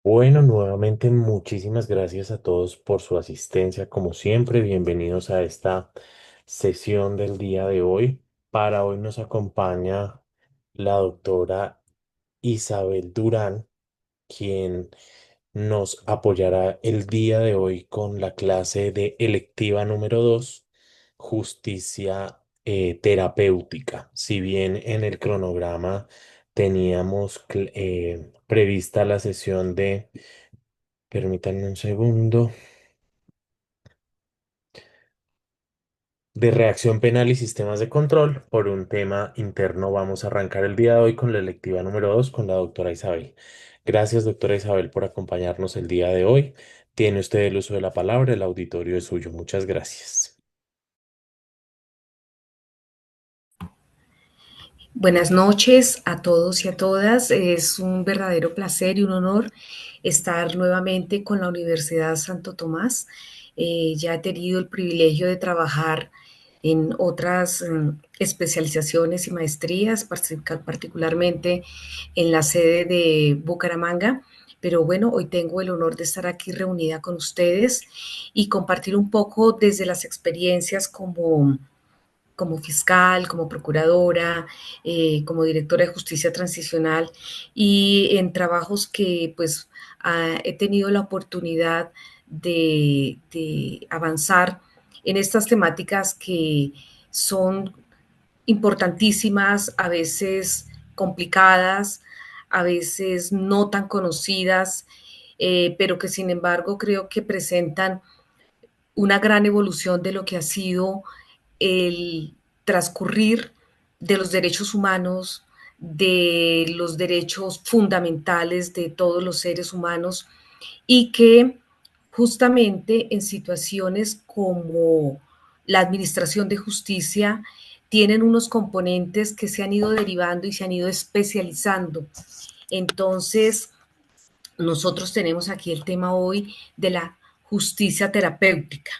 Bueno, nuevamente muchísimas gracias a todos por su asistencia. Como siempre, bienvenidos a esta sesión del día de hoy. Para hoy nos acompaña la doctora Isabel Durán, quien nos apoyará el día de hoy con la clase de electiva número 2, justicia terapéutica. Si bien en el cronograma teníamos prevista la sesión permítanme un segundo, de reacción penal y sistemas de control, por un tema interno vamos a arrancar el día de hoy con la electiva número 2 con la doctora Isabel. Gracias, doctora Isabel, por acompañarnos el día de hoy. Tiene usted el uso de la palabra, el auditorio es suyo. Muchas gracias. Buenas noches a todos y a todas. Es un verdadero placer y un honor estar nuevamente con la Universidad Santo Tomás. Ya he tenido el privilegio de trabajar en otras especializaciones y maestrías, particularmente en la sede de Bucaramanga. Pero bueno, hoy tengo el honor de estar aquí reunida con ustedes y compartir un poco desde las experiencias como fiscal, como procuradora, como directora de justicia transicional y en trabajos que pues he tenido la oportunidad de avanzar en estas temáticas que son importantísimas, a veces complicadas, a veces no tan conocidas, pero que sin embargo creo que presentan una gran evolución de lo que ha sido el transcurrir de los derechos humanos, de los derechos fundamentales de todos los seres humanos y que justamente en situaciones como la administración de justicia tienen unos componentes que se han ido derivando y se han ido especializando. Entonces, nosotros tenemos aquí el tema hoy de la justicia terapéutica.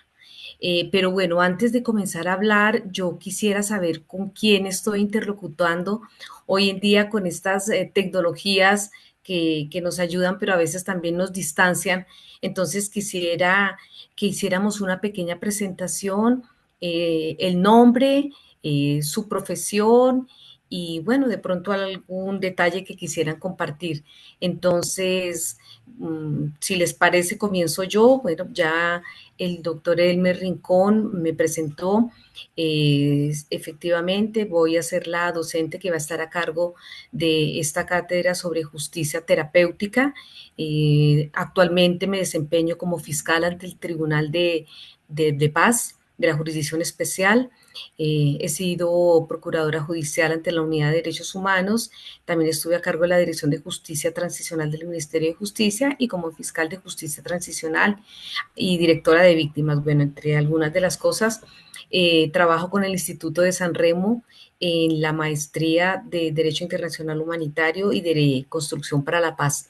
Pero bueno, antes de comenzar a hablar, yo quisiera saber con quién estoy interlocutando hoy en día con estas tecnologías que nos ayudan, pero a veces también nos distancian. Entonces quisiera que hiciéramos una pequeña presentación, el nombre, su profesión y bueno, de pronto algún detalle que quisieran compartir. Entonces, si les parece, comienzo yo. Bueno, ya el doctor Elmer Rincón me presentó. Efectivamente, voy a ser la docente que va a estar a cargo de esta cátedra sobre justicia terapéutica. Actualmente me desempeño como fiscal ante el Tribunal de Paz de la Jurisdicción Especial. He sido procuradora judicial ante la Unidad de Derechos Humanos. También estuve a cargo de la Dirección de Justicia Transicional del Ministerio de Justicia y como fiscal de justicia transicional y directora de víctimas. Bueno, entre algunas de las cosas, trabajo con el Instituto de San Remo en la maestría de Derecho Internacional Humanitario y de Construcción para la Paz.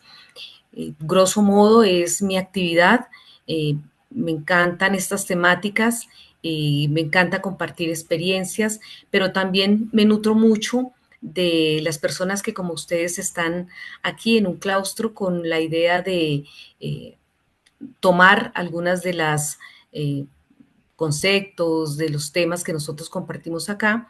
Grosso modo es mi actividad. Eh, Me encantan estas temáticas, me encanta compartir experiencias, pero también me nutro mucho de las personas que como ustedes están aquí en un claustro con la idea de tomar algunas de las eh, conceptos, de los temas que nosotros compartimos acá.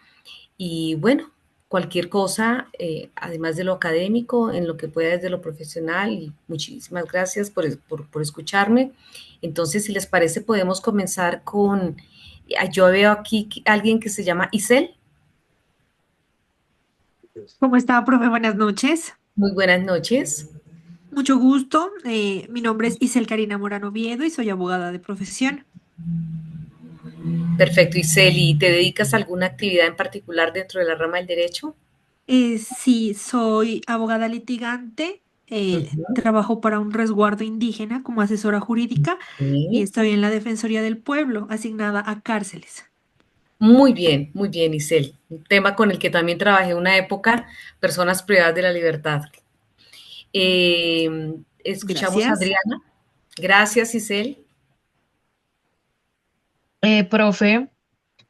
Y bueno, cualquier cosa, además de lo académico, en lo que pueda desde lo profesional. Y muchísimas gracias por escucharme. Entonces, si les parece, podemos comenzar con, yo veo aquí alguien que se llama Isel. ¿Cómo está, profe? Buenas noches. Muy buenas noches. Mucho gusto. Mi nombre es Isel Karina Morano Viedo y soy abogada de profesión. Perfecto, Isel. ¿Y te dedicas a alguna actividad en particular dentro de la rama del derecho? Sí, soy abogada litigante. Trabajo para un resguardo indígena como asesora jurídica y Sí. estoy en la Defensoría del Pueblo, asignada a cárceles. Muy bien, Isel. Un tema con el que también trabajé una época, personas privadas de la libertad. Escuchamos a Gracias. Adriana. Gracias, Isel. Profe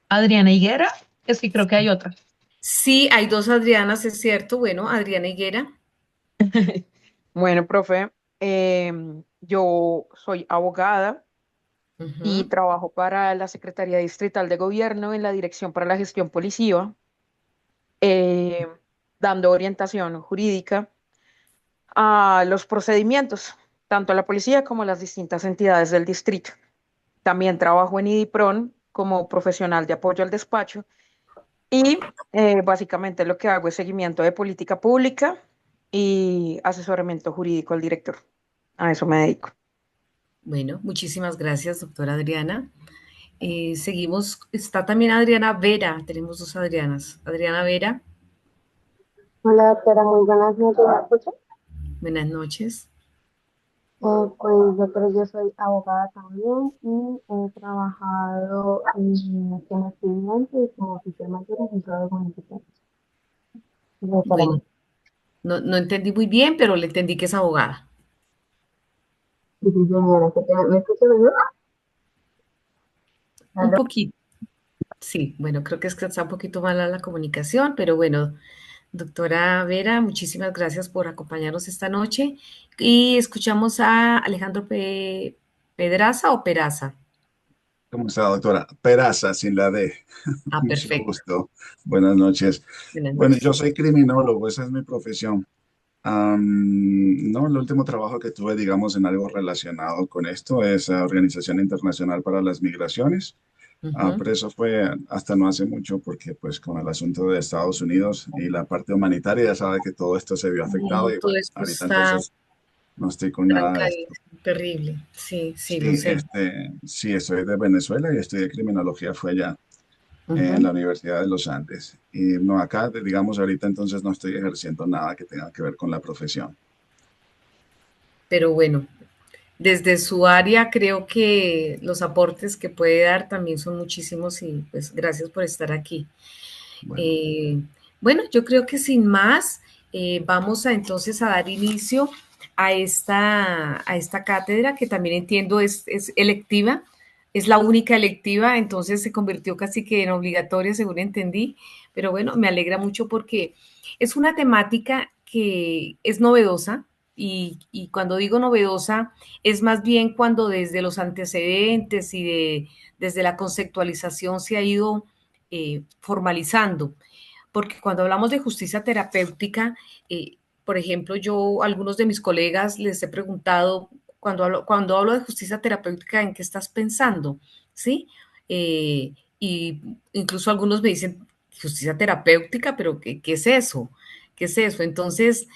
Adriana Higuera, es que creo que hay otra. Sí, hay dos Adrianas, es cierto. Bueno, Adriana Higuera. Bueno, profe. Yo soy abogada y Ujú. trabajo para la Secretaría Distrital de Gobierno en la Dirección para la Gestión Policiva, eh, dando orientación jurídica a los procedimientos, tanto a la policía como a las distintas entidades del distrito. También trabajo en IDIPRON como profesional de apoyo al despacho y básicamente lo que hago es seguimiento de política pública y asesoramiento jurídico al director. A eso me dedico. Bueno, muchísimas gracias, doctora Adriana. Seguimos, está también Adriana Vera, tenemos dos Adrianas. Adriana Vera, Hola, doctora, muy buenas noches. ¿Me escucha? buenas noches. Pues, doctora, yo soy abogada también y he trabajado como estudiante y como oficial mayor en juzgados municipales de Bueno, Salamanca. no entendí muy bien, pero le entendí que es abogada. Sí, sí, señora, ¿me escucha mejor? Un ¿Aló? poquito, sí, bueno, creo que es que está un poquito mala la comunicación, pero bueno, doctora Vera, muchísimas gracias por acompañarnos esta noche y escuchamos a Alejandro Pedraza o Peraza. ¿Cómo está, doctora? Peraza, sin la D. Ah, Mucho perfecto. gusto. Buenas noches. Buenas Bueno, noches. yo soy criminólogo, esa es mi profesión. No, el último trabajo que tuve, digamos, en algo relacionado con esto es la Organización Internacional para las Migraciones. Ujú. Pero eso fue hasta no hace mucho porque pues con el asunto de Estados Unidos y la parte humanitaria ya sabe que todo esto se vio afectado Y y todo bueno, esto ahorita está entonces no estoy con nada de esto. trancadísimo, terrible. Sí, sí, lo Sí, sé. sí, estoy de Venezuela y estudié criminología, fue allá en la Ujú. Universidad de los Andes. Y no, acá, digamos, ahorita entonces no estoy ejerciendo nada que tenga que ver con la profesión. Pero bueno, desde su área creo que los aportes que puede dar también son muchísimos y pues gracias por estar aquí. Bueno, Eh, bueno, yo creo que sin más, vamos a entonces a dar inicio a esta cátedra que también entiendo es electiva, es la única electiva, entonces se convirtió casi que en obligatoria, según entendí, pero bueno, me alegra mucho porque es una temática que es novedosa y cuando digo novedosa es más bien cuando desde los antecedentes y desde la conceptualización se ha ido formalizando. Porque cuando hablamos de justicia terapéutica, por ejemplo, yo a algunos de mis colegas les he preguntado, cuando hablo de justicia terapéutica, ¿en qué estás pensando? ¿Sí? Y incluso algunos me dicen, justicia terapéutica, pero ¿qué es eso? ¿Qué es eso? Entonces,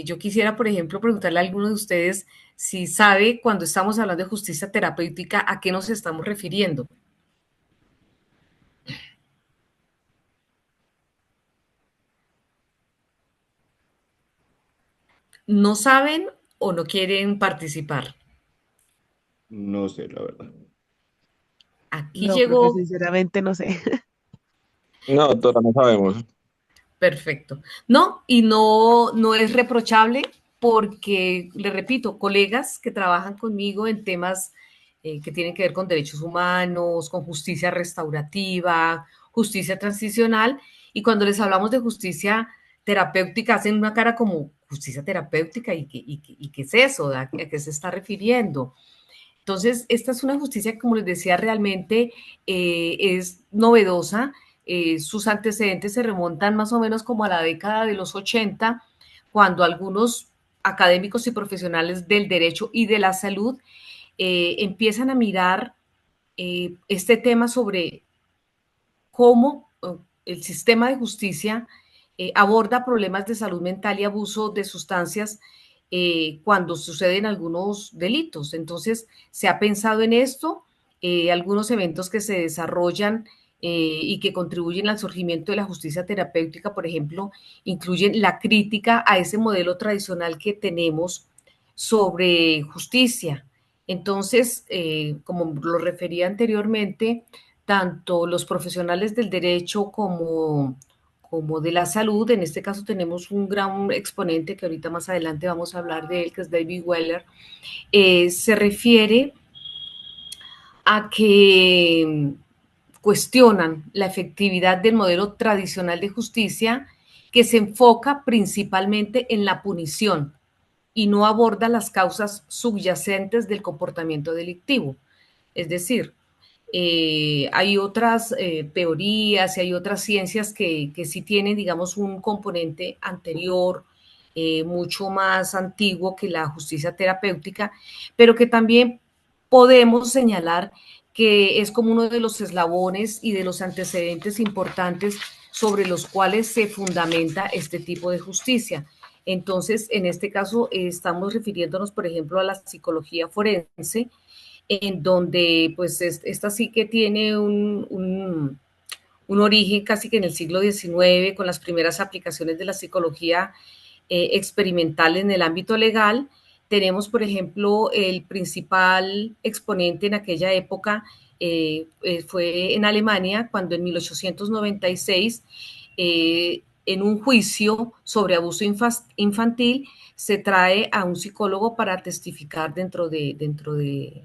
yo quisiera, por ejemplo, preguntarle a alguno de ustedes si sabe cuando estamos hablando de justicia terapéutica, ¿a qué nos estamos refiriendo? ¿No saben o no quieren participar? No sé, la verdad. Aquí No, porque llegó, sinceramente no sé. No, doctora, no sabemos. perfecto. No, y no es reprochable porque, le repito, colegas que trabajan conmigo en temas que tienen que ver con derechos humanos, con justicia restaurativa, justicia transicional, y cuando les hablamos de justicia terapéutica hacen una cara como justicia terapéutica y qué es eso, a qué se está refiriendo. Entonces, esta es una justicia, como les decía, realmente es novedosa. Sus antecedentes se remontan más o menos como a la década de los 80, cuando algunos académicos y profesionales del derecho y de la salud empiezan a mirar este tema sobre cómo el sistema de justicia aborda problemas de salud mental y abuso de sustancias cuando suceden algunos delitos. Entonces, se ha pensado en esto, algunos eventos que se desarrollan y que contribuyen al surgimiento de la justicia terapéutica, por ejemplo, incluyen la crítica a ese modelo tradicional que tenemos sobre justicia. Entonces, como lo refería anteriormente, tanto los profesionales del derecho como de la salud. En este caso tenemos un gran exponente que ahorita más adelante vamos a hablar de él, que es David Weller. Se refiere a que cuestionan la efectividad del modelo tradicional de justicia que se enfoca principalmente en la punición y no aborda las causas subyacentes del comportamiento delictivo. Es decir, hay otras teorías y hay otras ciencias que sí tienen, digamos, un componente anterior, mucho más antiguo que la justicia terapéutica, pero que también podemos señalar que es como uno de los eslabones y de los antecedentes importantes sobre los cuales se fundamenta este tipo de justicia. Entonces, en este caso, estamos refiriéndonos, por ejemplo, a la psicología forense, en donde pues esta sí que tiene un origen casi que en el siglo XIX, con las primeras aplicaciones de la psicología experimental en el ámbito legal. Tenemos, por ejemplo, el principal exponente en aquella época fue en Alemania, cuando en 1896, en un juicio sobre abuso infantil, se trae a un psicólogo para testificar dentro de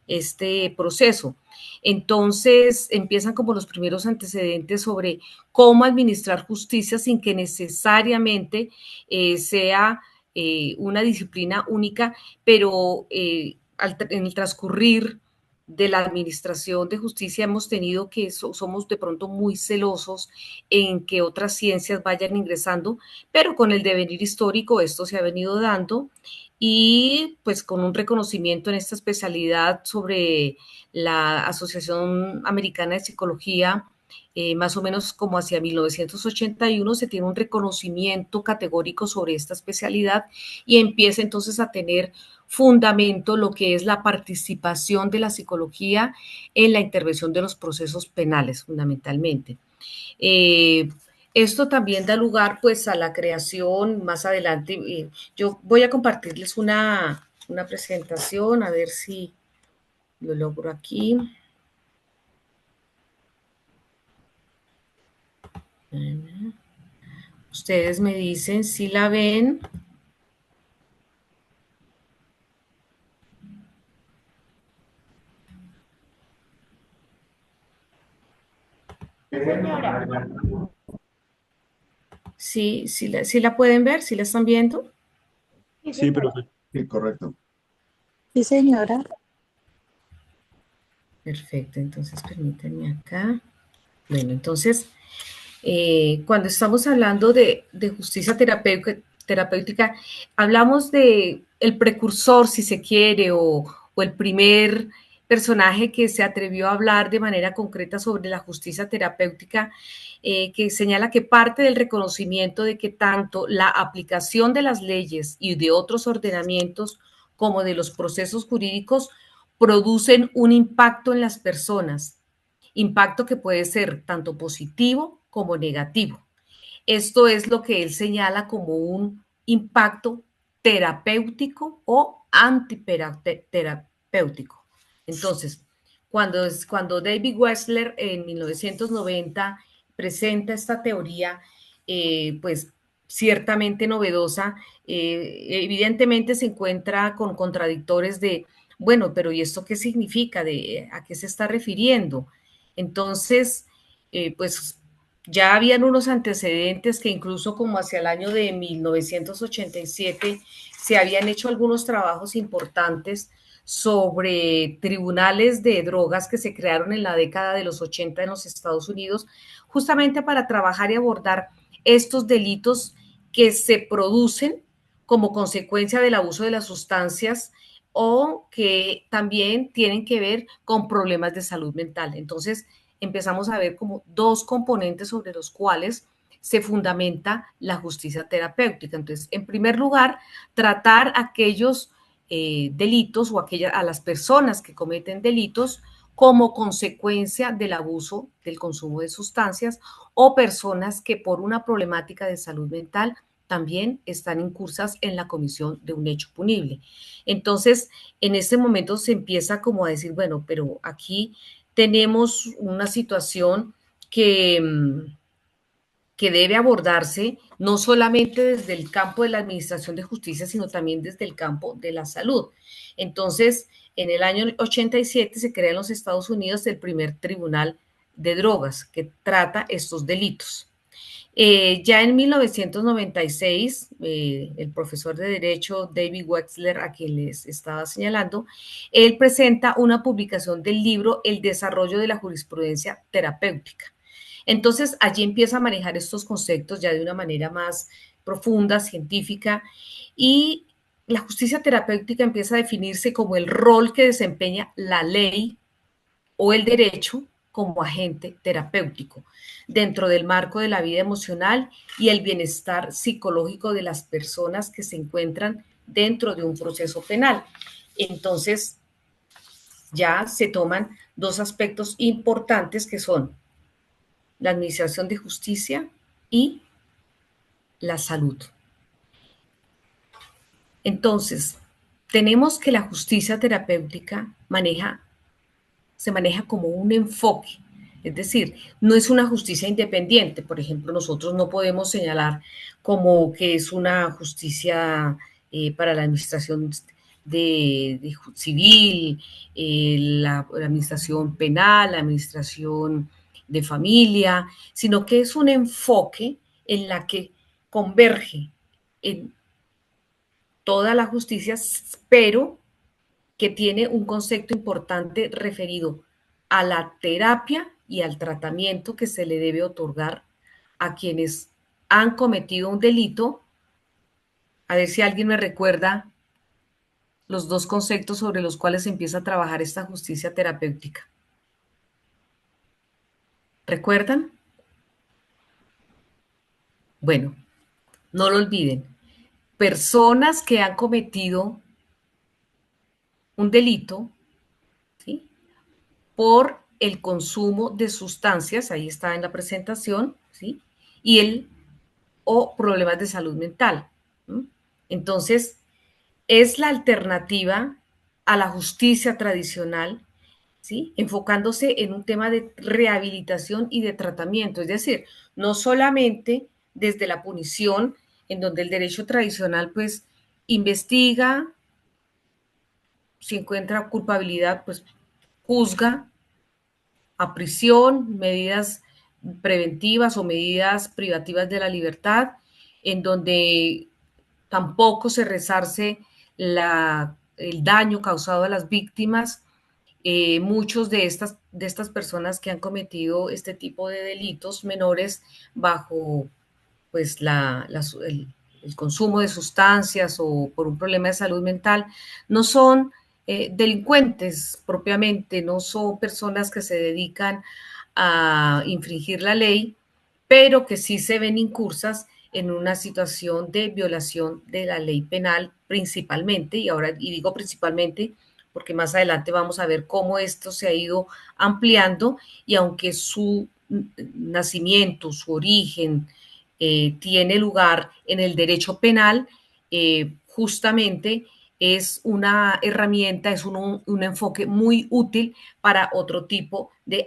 este proceso. Entonces empiezan como los primeros antecedentes sobre cómo administrar justicia sin que necesariamente sea una disciplina única, pero en el transcurrir de la administración de justicia hemos tenido que somos de pronto muy celosos en que otras ciencias vayan ingresando, pero con el devenir histórico esto se ha venido dando y pues con un reconocimiento en esta especialidad sobre la Asociación Americana de Psicología, más o menos como hacia 1981 se tiene un reconocimiento categórico sobre esta especialidad y empieza entonces a tener fundamento lo que es la participación de la psicología en la intervención de los procesos penales, fundamentalmente. Eh, Esto también da lugar pues a la creación más adelante. Yo voy a compartirles una presentación, a ver si lo logro aquí. Ustedes me dicen si la ven. Sí la pueden ver, sí la están viendo. Sí, profe. Sí, correcto. Sí, señora. Perfecto, entonces permítanme acá. Bueno, entonces, cuando estamos hablando de justicia terapéutica, hablamos de el precursor, si se quiere, o el primer personaje que se atrevió a hablar de manera concreta sobre la justicia terapéutica, que señala que parte del reconocimiento de que tanto la aplicación de las leyes y de otros ordenamientos como de los procesos jurídicos producen un impacto en las personas, impacto que puede ser tanto positivo como negativo. Esto es lo que él señala como un impacto terapéutico o antiterapéutico. Entonces, cuando David Wessler en 1990 presenta esta teoría, pues ciertamente novedosa, evidentemente se encuentra con contradictores de, bueno, pero ¿y esto qué significa? ¿A qué se está refiriendo? Entonces, pues ya habían unos antecedentes que incluso como hacia el año de 1987 se habían hecho algunos trabajos importantes sobre tribunales de drogas que se crearon en la década de los 80 en los Estados Unidos, justamente para trabajar y abordar estos delitos que se producen como consecuencia del abuso de las sustancias o que también tienen que ver con problemas de salud mental. Entonces, empezamos a ver como dos componentes sobre los cuales se fundamenta la justicia terapéutica. Entonces, en primer lugar, tratar aquellos delitos o a las personas que cometen delitos como consecuencia del abuso del consumo de sustancias o personas que por una problemática de salud mental también están incursas en la comisión de un hecho punible. Entonces, en este momento se empieza como a decir, bueno, pero aquí tenemos una situación que debe abordarse no solamente desde el campo de la administración de justicia, sino también desde el campo de la salud. Entonces, en el año 87 se crea en los Estados Unidos el primer tribunal de drogas que trata estos delitos. Ya en 1996, el profesor de Derecho David Wexler, a quien les estaba señalando, él presenta una publicación del libro El desarrollo de la jurisprudencia terapéutica. Entonces, allí empieza a manejar estos conceptos ya de una manera más profunda, científica, y la justicia terapéutica empieza a definirse como el rol que desempeña la ley o el derecho como agente terapéutico dentro del marco de la vida emocional y el bienestar psicológico de las personas que se encuentran dentro de un proceso penal. Entonces, ya se toman dos aspectos importantes que son la administración de justicia y la salud. Entonces, tenemos que la justicia terapéutica se maneja como un enfoque, es decir, no es una justicia independiente. Por ejemplo, nosotros no podemos señalar como que es una justicia para la administración de civil, la administración penal, la administración de familia, sino que es un enfoque en la que converge en toda la justicia, pero que tiene un concepto importante referido a la terapia y al tratamiento que se le debe otorgar a quienes han cometido un delito. A ver si alguien me recuerda los dos conceptos sobre los cuales se empieza a trabajar esta justicia terapéutica. ¿Recuerdan? Bueno, no lo olviden. Personas que han cometido un delito, ¿sí?, por el consumo de sustancias, ahí está en la presentación, ¿sí?, o problemas de salud mental. ¿Sí? Entonces, es la alternativa a la justicia tradicional, ¿sí?, enfocándose en un tema de rehabilitación y de tratamiento, es decir, no solamente desde la punición, en donde el derecho tradicional pues investiga, si encuentra culpabilidad, pues juzga a prisión, medidas preventivas o medidas privativas de la libertad, en donde tampoco se resarce el daño causado a las víctimas. Muchos de estas personas que han cometido este tipo de delitos menores bajo pues el consumo de sustancias o por un problema de salud mental, no son delincuentes propiamente, no son personas que se dedican a infringir la ley, pero que sí se ven incursas en una situación de violación de la ley penal principalmente, y digo principalmente porque más adelante vamos a ver cómo esto se ha ido ampliando, y aunque su nacimiento, su origen, tiene lugar en el derecho penal, justamente es una herramienta, es un enfoque muy útil para otro tipo de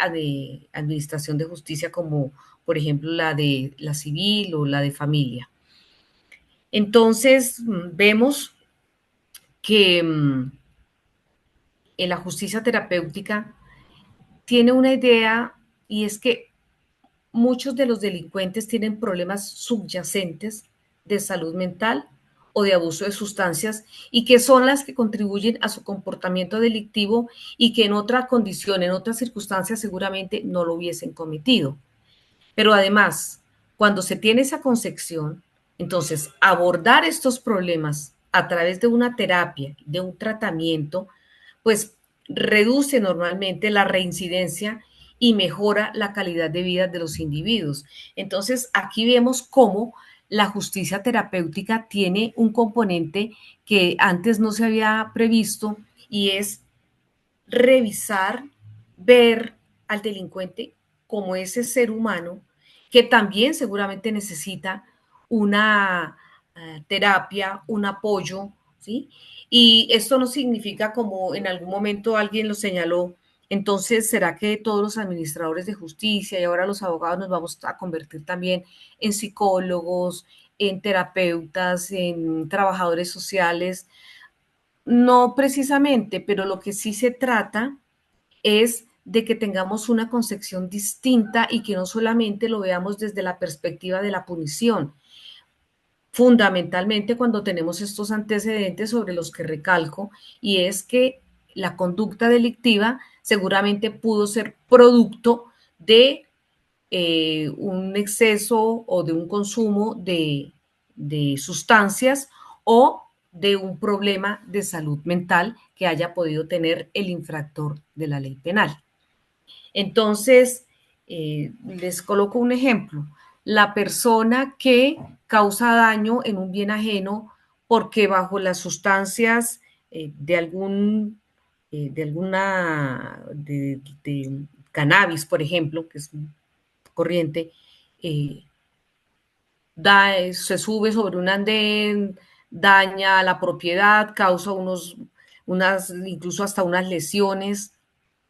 administración de justicia, como por ejemplo la de la civil o la de familia. Entonces, vemos que en la justicia terapéutica tiene una idea, y es que muchos de los delincuentes tienen problemas subyacentes de salud mental o de abuso de sustancias, y que son las que contribuyen a su comportamiento delictivo, y que en otra condición, en otras circunstancias, seguramente no lo hubiesen cometido. Pero además, cuando se tiene esa concepción, entonces abordar estos problemas a través de una terapia, de un tratamiento, pues reduce normalmente la reincidencia y mejora la calidad de vida de los individuos. Entonces, aquí vemos cómo la justicia terapéutica tiene un componente que antes no se había previsto, y es revisar, ver al delincuente como ese ser humano que también seguramente necesita una terapia, un apoyo, ¿sí? Y esto no significa, como en algún momento alguien lo señaló, entonces, ¿será que todos los administradores de justicia y ahora los abogados nos vamos a convertir también en psicólogos, en terapeutas, en trabajadores sociales? No precisamente, pero lo que sí se trata es de que tengamos una concepción distinta y que no solamente lo veamos desde la perspectiva de la punición, fundamentalmente cuando tenemos estos antecedentes sobre los que recalco, y es que la conducta delictiva seguramente pudo ser producto de un exceso o de un consumo de sustancias o de un problema de salud mental que haya podido tener el infractor de la ley penal. Entonces, les coloco un ejemplo. La persona que causa daño en un bien ajeno porque bajo las sustancias de de cannabis, por ejemplo, que es corriente, eh, se sube sobre un andén, daña la propiedad, causa incluso hasta unas lesiones.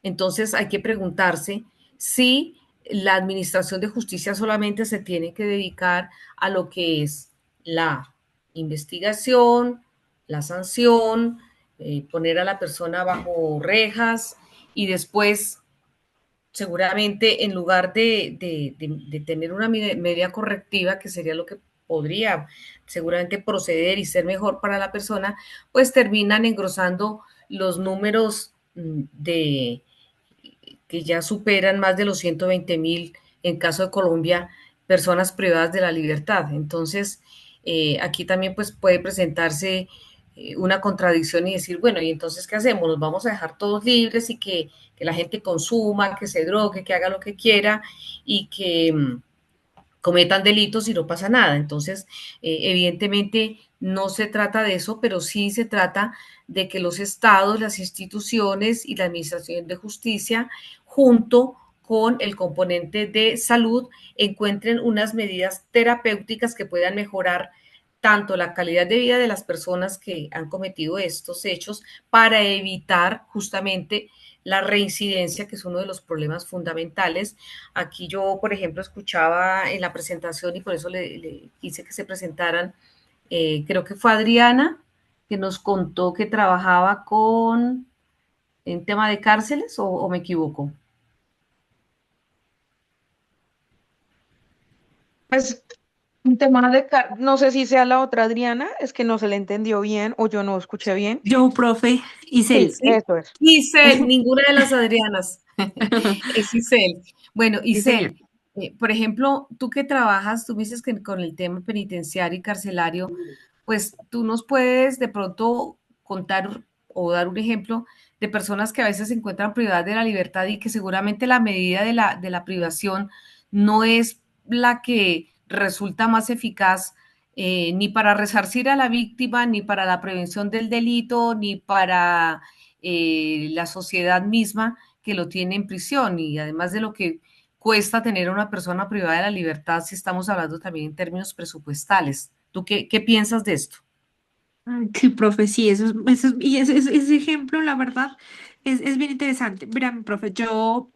Entonces hay que preguntarse si la administración de justicia solamente se tiene que dedicar a lo que es la investigación, la sanción, poner a la persona bajo rejas y después seguramente en lugar de tener una medida correctiva, que sería lo que podría seguramente proceder y ser mejor para la persona, pues terminan engrosando los números que ya superan más de los 120.000 en caso de Colombia, personas privadas de la libertad. Entonces, aquí también pues puede presentarse una contradicción y decir, bueno, ¿y entonces qué hacemos? ¿Nos vamos a dejar todos libres y que la gente consuma, que se drogue, que haga lo que quiera y que cometan delitos y no pasa nada? Entonces, evidentemente no se trata de eso, pero sí se trata de que los estados, las instituciones y la administración de justicia, junto con el componente de salud, encuentren unas medidas terapéuticas que puedan mejorar tanto la calidad de vida de las personas que han cometido estos hechos para evitar justamente la reincidencia, que es uno de los problemas fundamentales. Aquí yo, por ejemplo, escuchaba en la presentación y por eso le quise que se presentaran, creo que fue Adriana, que nos contó que trabajaba en tema de cárceles, o me equivoco. Pues un tema no sé si sea la otra Adriana, es que no se le entendió bien o yo no escuché bien. Yo, profe, Isel. Sí, Eso es. Isel, ninguna de las Adrianas. Es Isel. Bueno, Sí, señor. Isel, por ejemplo, tú que trabajas, tú me dices que con el tema penitenciario y carcelario, pues tú nos puedes de pronto contar o dar un ejemplo de personas que a veces se encuentran privadas de la libertad y que seguramente la medida de la privación no es la que resulta más eficaz, ni para resarcir a la víctima, ni para la prevención del delito, ni para la sociedad misma que lo tiene en prisión, y además de lo que cuesta tener a una persona privada de la libertad, si estamos hablando también en términos presupuestales. ¿Tú qué piensas de esto? Ay, sí, profe, sí, y ese ejemplo, la verdad, es bien interesante. Verán, profe, yo,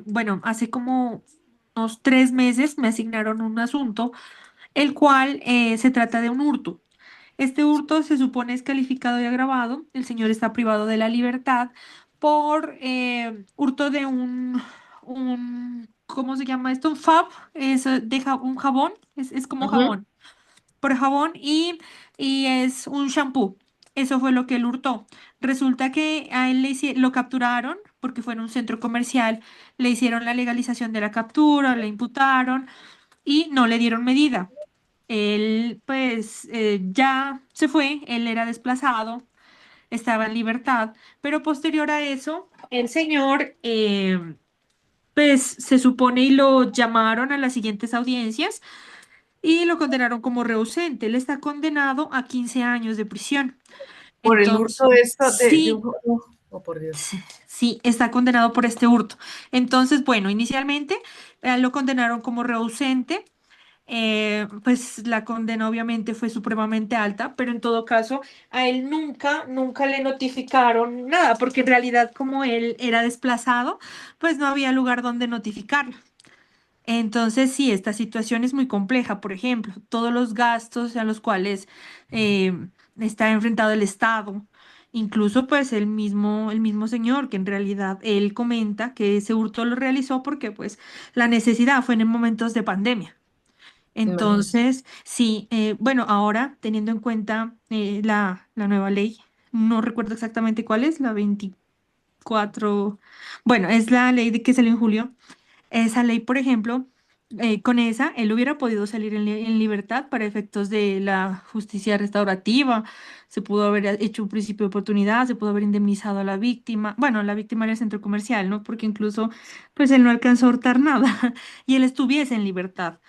bueno, hace como unos 3 meses me asignaron un asunto, el cual se trata de un hurto. Este hurto se supone es calificado y agravado. El señor está privado de la libertad por hurto de ¿cómo se llama esto? Un fab, un jabón, es como Ujú. jabón por jabón y es un shampoo. Eso fue lo que él hurtó. Resulta que a él lo capturaron porque fue en un centro comercial, le hicieron la legalización de la captura, le imputaron y no le dieron medida. Él pues ya se fue, él era desplazado, estaba en libertad, pero posterior a eso, el señor pues se supone y lo llamaron a las siguientes audiencias y lo condenaron como rehusente. Él está condenado a 15 años de prisión. Por el hurto Entonces, de esto, sí, oh, por Dios. sí, está condenado por este hurto. Entonces, bueno, inicialmente lo condenaron como rehusente. Pues la condena obviamente fue supremamente alta, pero en todo caso a él nunca le notificaron nada, porque en realidad como él era desplazado, pues no había lugar donde notificarlo. Entonces, sí, esta situación es muy compleja. Por ejemplo, todos los gastos a los cuales está enfrentado el Estado Incluso pues el mismo señor, que en realidad él comenta que ese hurto lo realizó porque pues la necesidad fue en momentos de pandemia. Imagínate. Entonces, sí, bueno, ahora teniendo en cuenta la nueva ley, no recuerdo exactamente cuál es, la 24, bueno, es la ley de que salió en julio. Esa ley, por ejemplo, con esa, él hubiera podido salir en libertad para efectos de la justicia restaurativa, se pudo haber hecho un principio de oportunidad, se pudo haber indemnizado a la víctima, bueno, la víctima era el centro comercial, ¿no? Porque incluso, pues él no alcanzó a hurtar nada y él estuviese en libertad.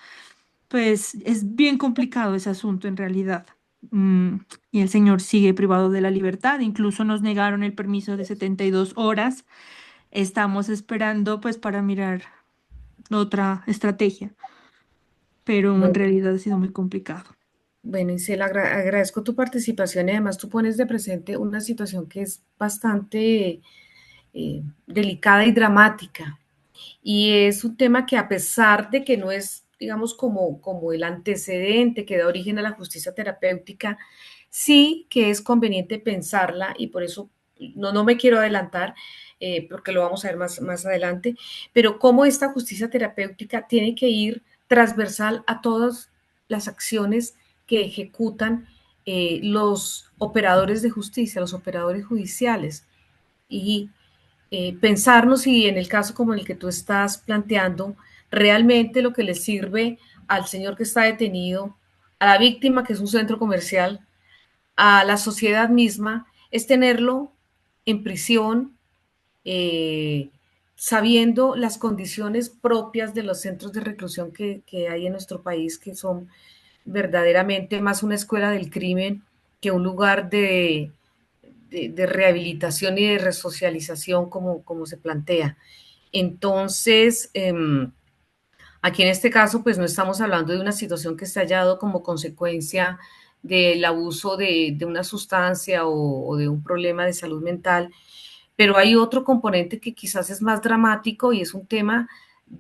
Pues es bien complicado ese asunto en realidad. Mm, y el señor sigue privado de la libertad, incluso nos negaron el permiso de 72 horas. Estamos esperando pues para mirar otra estrategia, pero en Bueno, realidad ha sido muy complicado. bueno, Isela, agradezco tu participación y además tú pones de presente una situación que es bastante delicada y dramática. Y es un tema que a pesar de que no es, digamos, como el antecedente que da origen a la justicia terapéutica, sí que es conveniente pensarla y por eso no me quiero adelantar, porque lo vamos a ver más adelante, pero cómo esta justicia terapéutica tiene que ir transversal a todas las acciones que ejecutan los operadores de justicia, los operadores judiciales. Y pensarnos si en el caso como el que tú estás planteando, realmente lo que le sirve al señor que está detenido, a la víctima que es un centro comercial, a la sociedad misma, es tenerlo en prisión, eh, sabiendo las condiciones propias de los centros de reclusión que hay en nuestro país, que son verdaderamente más una escuela del crimen que un lugar de rehabilitación y de resocialización como se plantea. Entonces, aquí en este caso, pues no estamos hablando de una situación que se haya dado como consecuencia del abuso de una sustancia o de un problema de salud mental, pero hay otro componente que quizás es más dramático y es un tema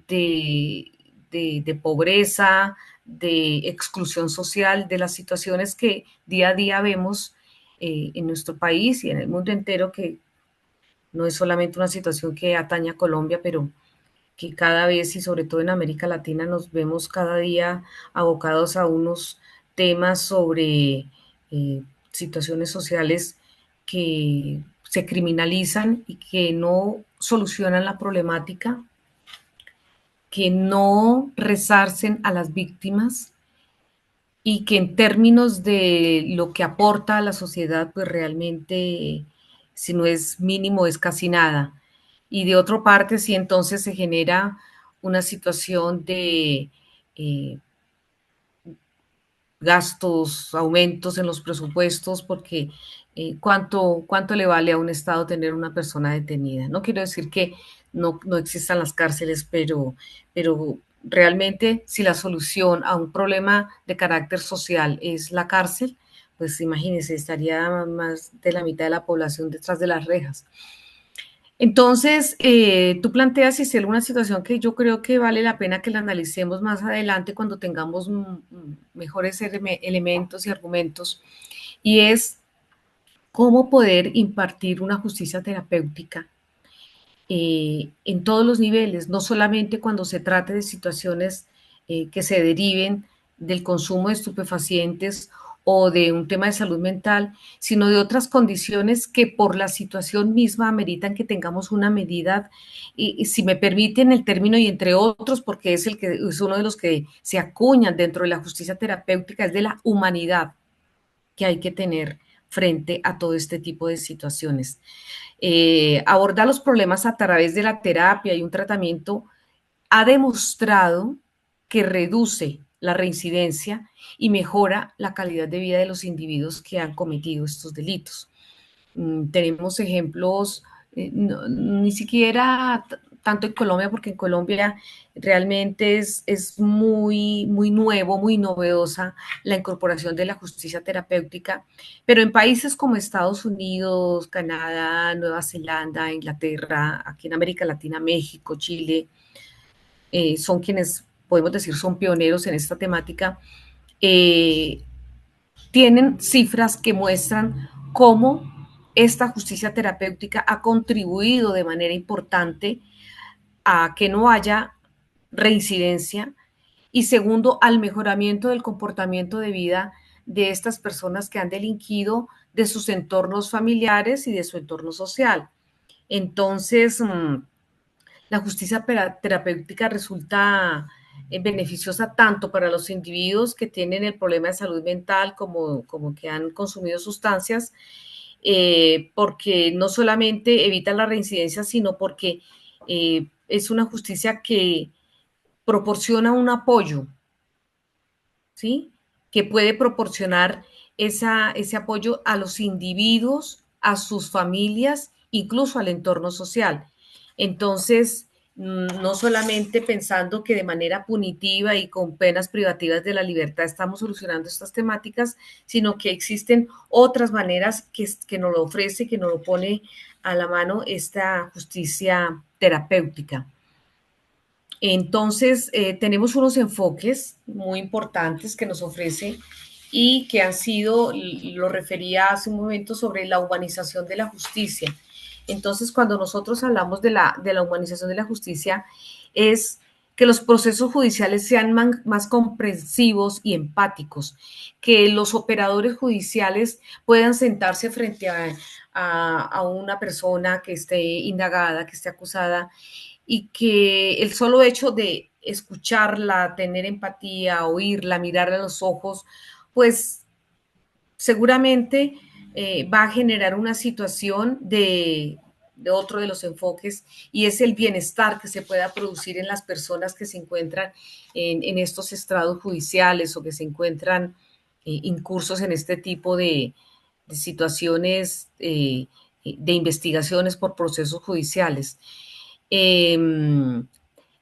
de, de pobreza, de exclusión social, de las situaciones que día a día vemos en nuestro país y en el mundo entero, que no es solamente una situación que atañe a Colombia, pero que cada vez y sobre todo en América Latina nos vemos cada día abocados a unos temas sobre situaciones sociales que se criminalizan y que no solucionan la problemática, que no resarcen a las víctimas y que en términos de lo que aporta a la sociedad, pues realmente, si no es mínimo, es casi nada. Y de otra parte, si entonces se genera una situación de eh, gastos, aumentos en los presupuestos, porque ¿cuánto le vale a un Estado tener una persona detenida? No quiero decir que no existan las cárceles, pero realmente si la solución a un problema de carácter social es la cárcel, pues imagínense, estaría más de la mitad de la población detrás de las rejas. Entonces, tú planteas, si alguna situación que yo creo que vale la pena que la analicemos más adelante cuando tengamos mejores elementos y argumentos, y es cómo poder impartir una justicia terapéutica en todos los niveles, no solamente cuando se trate de situaciones que se deriven del consumo de estupefacientes o de un tema de salud mental, sino de otras condiciones que por la situación misma ameritan que tengamos una medida, y si me permiten el término, y entre otros, porque es, el que, es uno de los que se acuñan dentro de la justicia terapéutica, es de la humanidad que hay que tener frente a todo este tipo de situaciones. Abordar los problemas a través de la terapia y un tratamiento ha demostrado que reduce la reincidencia y mejora la calidad de vida de los individuos que han cometido estos delitos. Tenemos ejemplos, ni siquiera tanto en Colombia, porque en Colombia realmente es muy nuevo, muy novedosa la incorporación de la justicia terapéutica, pero en países como Estados Unidos, Canadá, Nueva Zelanda, Inglaterra, aquí en América Latina, México, Chile, son quienes podemos decir son pioneros en esta temática, eh, tienen cifras que muestran cómo esta justicia terapéutica ha contribuido de manera importante a que no haya reincidencia y segundo, al mejoramiento del comportamiento de vida de estas personas que han delinquido de sus entornos familiares y de su entorno social. Entonces, la justicia terapéutica resulta beneficiosa tanto para los individuos que tienen el problema de salud mental como que han consumido sustancias, porque no solamente evita la reincidencia, sino porque es una justicia que proporciona un apoyo, ¿sí? Que puede proporcionar ese apoyo a los individuos, a sus familias, incluso al entorno social. Entonces, no solamente pensando que de manera punitiva y con penas privativas de la libertad estamos solucionando estas temáticas, sino que existen otras maneras que nos lo ofrece, que nos lo pone a la mano esta justicia terapéutica. Entonces, tenemos unos enfoques muy importantes que nos ofrece y que han sido, lo refería hace un momento, sobre la humanización de la justicia. Entonces, cuando nosotros hablamos de la humanización de la justicia, es que los procesos judiciales sean más comprensivos y empáticos, que los operadores judiciales puedan sentarse frente a una persona que esté indagada, que esté acusada, y que el solo hecho de escucharla, tener empatía, oírla, mirarla a los ojos, pues seguramente va a generar una situación de otro de los enfoques, y es el bienestar que se pueda producir en las personas que se encuentran en estos estrados judiciales o que se encuentran incursos en este tipo de situaciones de investigaciones por procesos judiciales.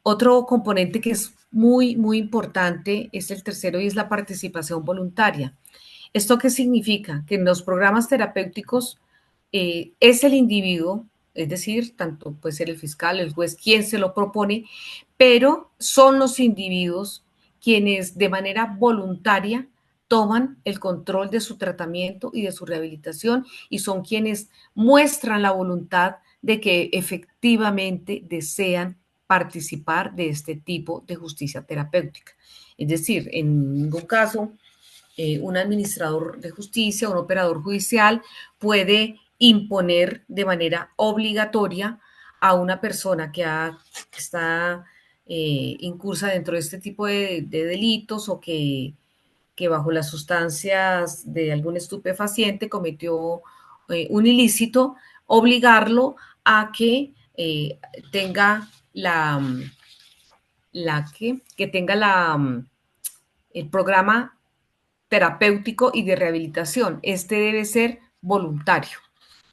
Otro componente que es muy, muy importante es el tercero, y es la participación voluntaria. ¿Esto qué significa? Que en los programas terapéuticos es el individuo, es decir, tanto puede ser el fiscal, el juez, quien se lo propone, pero son los individuos quienes de manera voluntaria toman el control de su tratamiento y de su rehabilitación, y son quienes muestran la voluntad de que efectivamente desean participar de este tipo de justicia terapéutica. Es decir, en ningún caso un administrador de justicia, un operador judicial puede imponer de manera obligatoria a una persona que está incursa dentro de este tipo de delitos, o que bajo las sustancias de algún estupefaciente cometió un ilícito, obligarlo a que tenga que tenga el programa terapéutico y de rehabilitación. Este debe ser voluntario.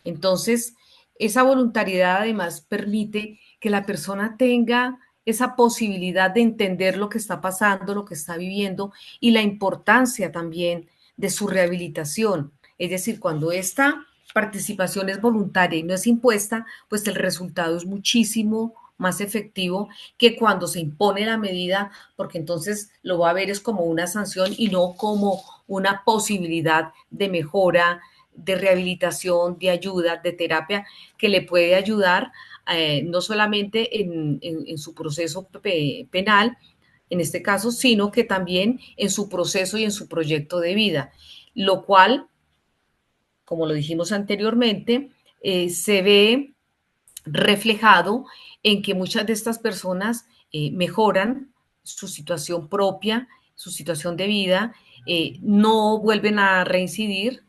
Entonces, esa voluntariedad además permite que la persona tenga esa posibilidad de entender lo que está pasando, lo que está viviendo, y la importancia también de su rehabilitación. Es decir, cuando esta participación es voluntaria y no es impuesta, pues el resultado es muchísimo más efectivo que cuando se impone la medida, porque entonces lo va a ver es como una sanción y no como una posibilidad de mejora, de rehabilitación, de ayuda, de terapia, que le puede ayudar no solamente en su proceso penal, en este caso, sino que también en su proceso y en su proyecto de vida, lo cual, como lo dijimos anteriormente, se ve reflejado en que muchas de estas personas mejoran su situación propia, su situación de vida, no vuelven a reincidir.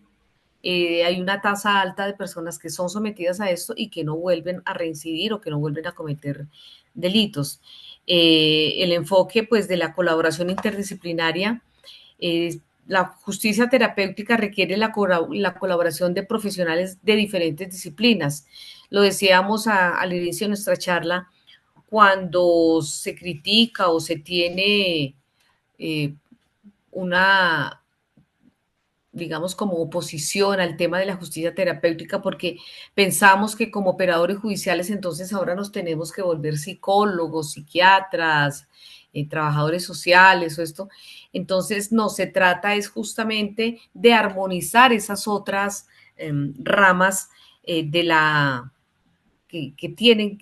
Hay una tasa alta de personas que son sometidas a esto y que no vuelven a reincidir o que no vuelven a cometer delitos. El enfoque, pues, de la colaboración interdisciplinaria, la justicia terapéutica requiere la colaboración de profesionales de diferentes disciplinas. Lo decíamos al inicio de nuestra charla, cuando se critica o se tiene una, digamos, como oposición al tema de la justicia terapéutica, porque pensamos que como operadores judiciales entonces ahora nos tenemos que volver psicólogos, psiquiatras, trabajadores sociales o esto. Entonces, no, se trata es justamente de armonizar esas otras ramas de la que tienen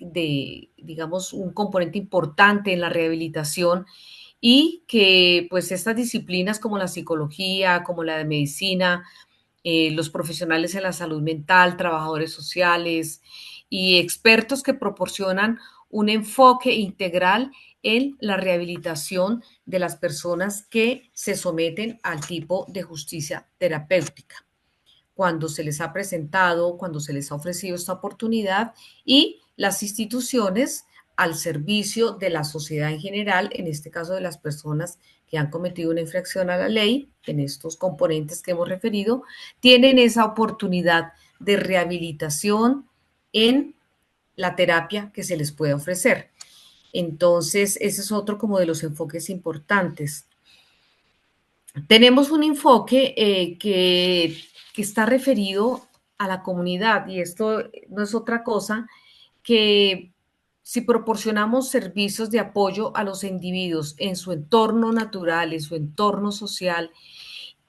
digamos, un componente importante en la rehabilitación y que pues estas disciplinas como la psicología, como la de medicina, los profesionales en la salud mental, trabajadores sociales y expertos que proporcionan un enfoque integral en la rehabilitación de las personas que se someten al tipo de justicia terapéutica cuando se les ha presentado, cuando se les ha ofrecido esta oportunidad y las instituciones al servicio de la sociedad en general, en este caso de las personas que han cometido una infracción a la ley, en estos componentes que hemos referido, tienen esa oportunidad de rehabilitación en la terapia que se les puede ofrecer. Entonces, ese es otro como de los enfoques importantes. Tenemos un enfoque que está referido a la comunidad y esto no es otra cosa que si proporcionamos servicios de apoyo a los individuos en su entorno natural, en su entorno social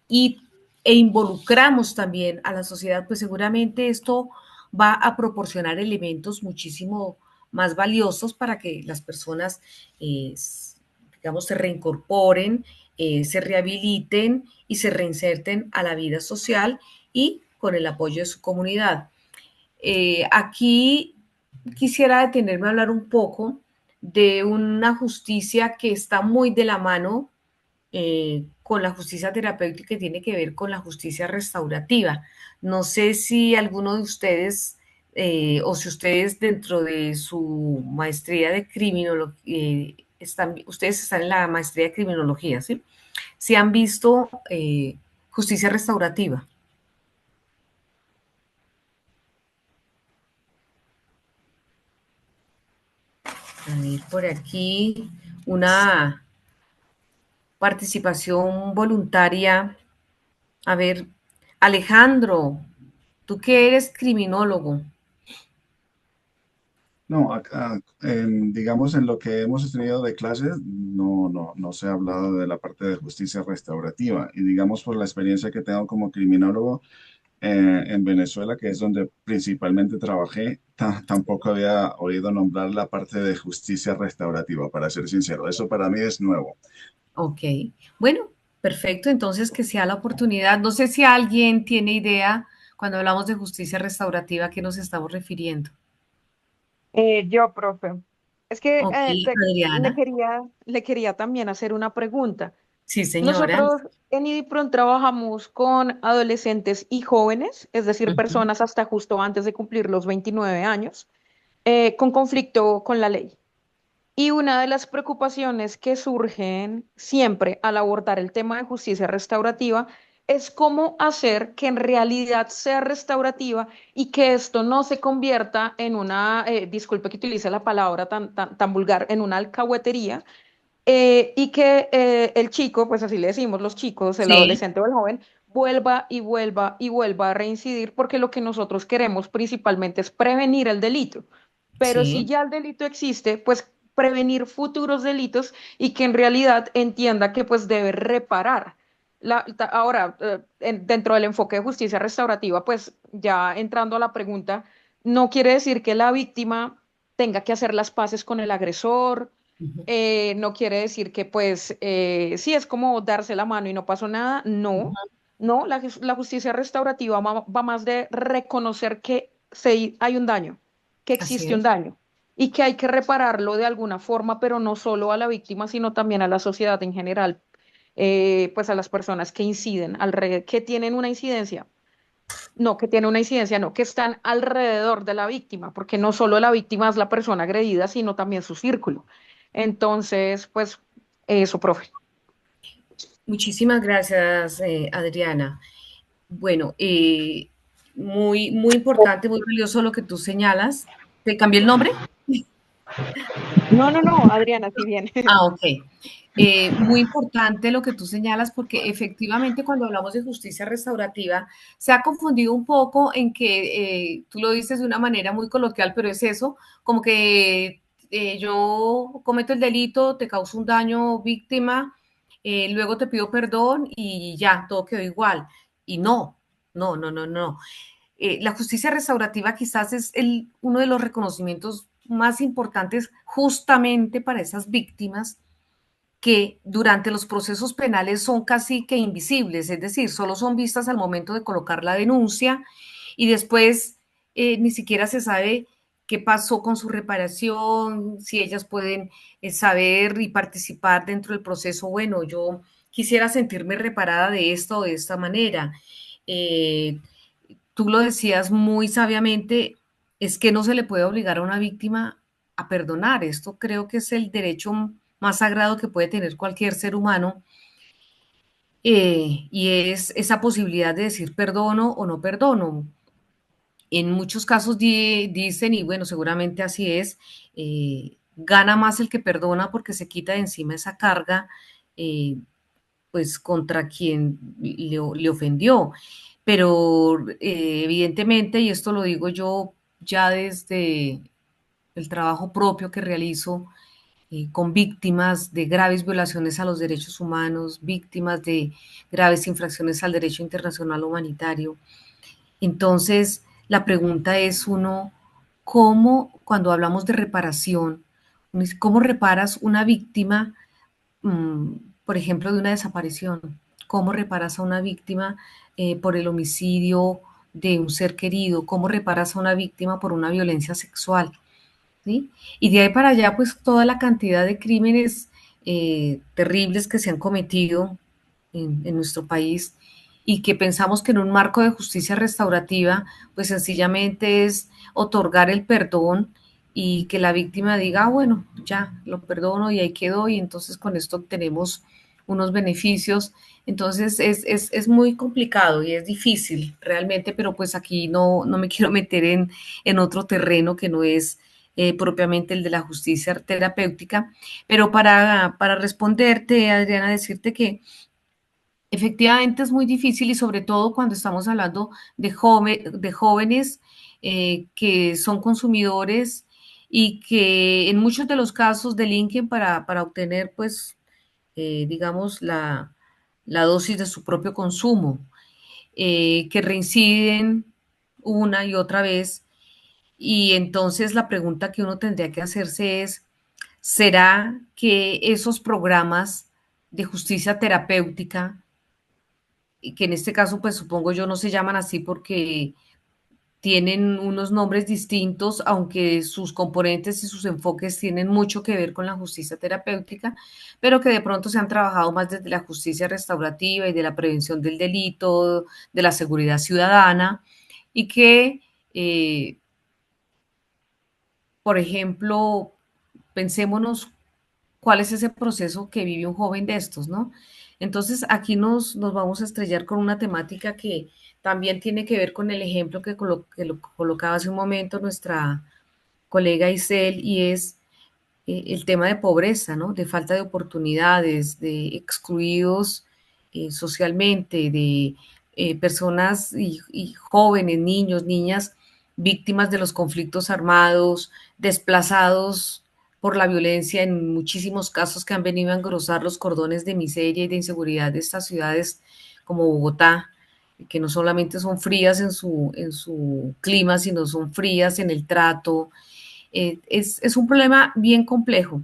y, e involucramos también a la sociedad, pues seguramente esto va a proporcionar elementos muchísimo más valiosos para que las personas, digamos, se reincorporen, se rehabiliten y se reinserten a la vida social y con el apoyo de su comunidad. Aquí quisiera detenerme a hablar un poco de una justicia que está muy de la mano con la justicia terapéutica que tiene que ver con la justicia restaurativa. No sé si alguno de ustedes o si ustedes dentro de su maestría de criminología, ustedes están en la maestría de criminología, ¿sí? Si han visto justicia restaurativa. A ver, por aquí una participación voluntaria. A ver, Alejandro, tú que eres criminólogo. No, digamos, en lo que hemos estudiado de clases, no se ha hablado de la parte de justicia restaurativa. Y digamos, por la experiencia que tengo como criminólogo en Venezuela, que es donde principalmente trabajé, tampoco había oído nombrar la parte de justicia restaurativa, para ser sincero. Eso para mí es nuevo. Ok, bueno, perfecto. Entonces, que sea la oportunidad. No sé si alguien tiene idea cuando hablamos de justicia restaurativa a qué nos estamos refiriendo. Yo, profe. Es que Ok, le Adriana. le quería también hacer una pregunta. Sí, señora. Nosotros en IDIPRON trabajamos con adolescentes y jóvenes, es decir, Ujú. personas hasta justo antes de cumplir los 29 años, con conflicto con la ley. Y una de las preocupaciones que surgen siempre al abordar el tema de justicia restaurativa es cómo hacer que en realidad sea restaurativa y que esto no se convierta en una, disculpe que utilice la palabra tan vulgar, en una alcahuetería, y que el chico, pues así le decimos los chicos, el Sí, adolescente o el joven, vuelva y vuelva y vuelva a reincidir porque lo que nosotros queremos principalmente es prevenir el delito. Pero si sí, ya el delito existe, pues prevenir futuros delitos y que en realidad entienda que pues debe reparar. Ahora, dentro del enfoque de justicia restaurativa, pues ya entrando a la pregunta, no quiere decir que la víctima tenga que hacer las paces con el agresor, ujú, no quiere decir que pues sí es como darse la mano y no pasó nada, no, ujú. no, la justicia restaurativa va más de reconocer que hay un daño, que Así existe un es. daño y que hay que repararlo de alguna forma, pero no solo a la víctima, sino también a la sociedad en general, pues a las personas que inciden, que tienen una incidencia. No, que tiene una incidencia, no, que están alrededor de la víctima, porque no solo la víctima es la persona agredida, sino también su círculo. Entonces, pues, eso, profe. Muchísimas gracias, Adriana. Bueno, muy importante, muy valioso lo que tú señalas. ¿Te cambié el nombre? No, Adriana, si bien. Ah, ok. Muy importante lo que tú señalas porque efectivamente cuando hablamos de justicia restaurativa se ha confundido un poco en que tú lo dices de una manera muy coloquial, pero es eso, como que yo cometo el delito, te causo un daño víctima, luego te pido perdón y ya, todo quedó igual. Y no, no. la justicia restaurativa quizás es uno de los reconocimientos más importantes justamente para esas víctimas que durante los procesos penales son casi que invisibles, es decir, solo son vistas al momento de colocar la denuncia y después ni siquiera se sabe qué pasó con su reparación, si ellas pueden saber y participar dentro del proceso. Bueno, yo quisiera sentirme reparada de esta o de esta manera. Eh, Tú lo decías muy sabiamente, es que no se le puede obligar a una víctima a perdonar. Esto creo que es el derecho más sagrado que puede tener cualquier ser humano, y es esa posibilidad de decir perdono o no perdono. En muchos casos dicen, y bueno, seguramente así es, gana más el que perdona porque se quita de encima esa carga, eh, pues contra quien le ofendió. Pero evidentemente, y esto lo digo yo ya desde el trabajo propio que realizo con víctimas de graves violaciones a los derechos humanos, víctimas de graves infracciones al derecho internacional humanitario. Entonces, la pregunta es uno, ¿cómo cuando hablamos de reparación, cómo reparas una víctima, mm, por ejemplo, de una desaparición? ¿Cómo reparas a una víctima por el homicidio de un ser querido? ¿Cómo reparas a una víctima por una violencia sexual? ¿Sí? Y de ahí para allá, pues toda la cantidad de crímenes terribles que se han cometido en nuestro país y que pensamos que en un marco de justicia restaurativa, pues sencillamente es otorgar el perdón y que la víctima diga, ah, bueno, ya lo perdono y ahí quedó y entonces con esto obtenemos unos beneficios. Entonces es muy complicado y es difícil realmente, pero pues aquí no me quiero meter en otro terreno que no es propiamente el de la justicia terapéutica. Pero para responderte, Adriana, decirte que efectivamente es muy difícil y sobre todo cuando estamos hablando de jóvenes que son consumidores y que en muchos de los casos delinquen para obtener, pues, digamos, la dosis de su propio consumo, que reinciden una y otra vez. Y entonces la pregunta que uno tendría que hacerse es, ¿será que esos programas de justicia terapéutica, y que en este caso pues supongo yo no se llaman así porque tienen unos nombres distintos, aunque sus componentes y sus enfoques tienen mucho que ver con la justicia terapéutica, pero que de pronto se han trabajado más desde la justicia restaurativa y de la prevención del delito, de la seguridad ciudadana, y que por ejemplo, pensémonos cuál es ese proceso que vive un joven de estos, ¿no? Entonces, aquí nos vamos a estrellar con una temática que también tiene que ver con el ejemplo que lo colocaba hace un momento nuestra colega Isel, y es el tema de pobreza, ¿no? De falta de oportunidades, de excluidos socialmente, de personas y jóvenes, niños, niñas, víctimas de los conflictos armados, desplazados por la violencia en muchísimos casos que han venido a engrosar los cordones de miseria y de inseguridad de estas ciudades como Bogotá, que no solamente son frías en su clima, sino son frías en el trato. Es un problema bien complejo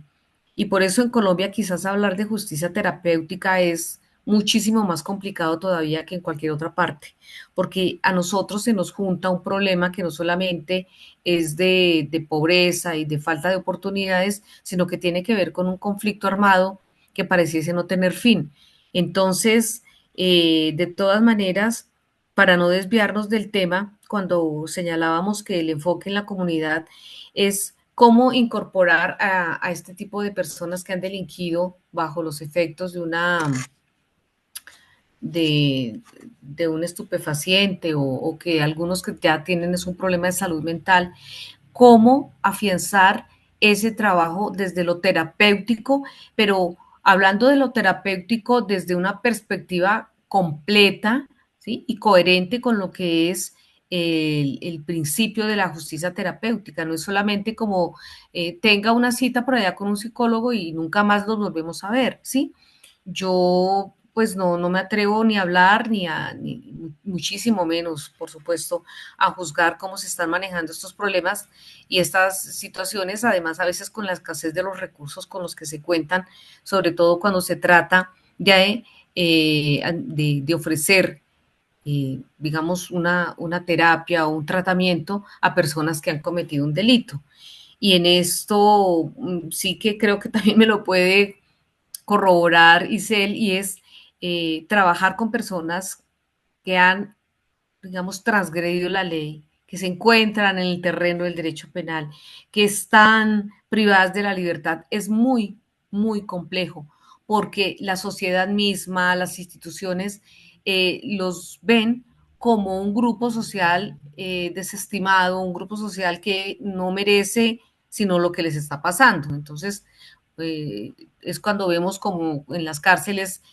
y por eso en Colombia quizás hablar de justicia terapéutica es muchísimo más complicado todavía que en cualquier otra parte, porque a nosotros se nos junta un problema que no solamente es de pobreza y de falta de oportunidades, sino que tiene que ver con un conflicto armado que pareciese no tener fin. Entonces, de todas maneras, para no desviarnos del tema, cuando señalábamos que el enfoque en la comunidad es cómo incorporar a este tipo de personas que han delinquido bajo los efectos de, de un estupefaciente o que algunos que ya tienen es un problema de salud mental, cómo afianzar ese trabajo desde lo terapéutico, pero hablando de lo terapéutico desde una perspectiva completa, ¿sí? Y coherente con lo que es el principio de la justicia terapéutica. No es solamente como tenga una cita por allá con un psicólogo y nunca más nos volvemos a ver, ¿sí? Yo pues no me atrevo ni a hablar, ni muchísimo menos, por supuesto, a juzgar cómo se están manejando estos problemas y estas situaciones, además a veces con la escasez de los recursos con los que se cuentan, sobre todo cuando se trata de ofrecer digamos, una terapia o un tratamiento a personas que han cometido un delito. Y en esto sí que creo que también me lo puede corroborar Isel, y es trabajar con personas que han, digamos, transgredido la ley, que se encuentran en el terreno del derecho penal, que están privadas de la libertad, es muy complejo, porque la sociedad misma, las instituciones, los ven como un grupo social desestimado, un grupo social que no merece sino lo que les está pasando. Entonces, es cuando vemos como en las cárceles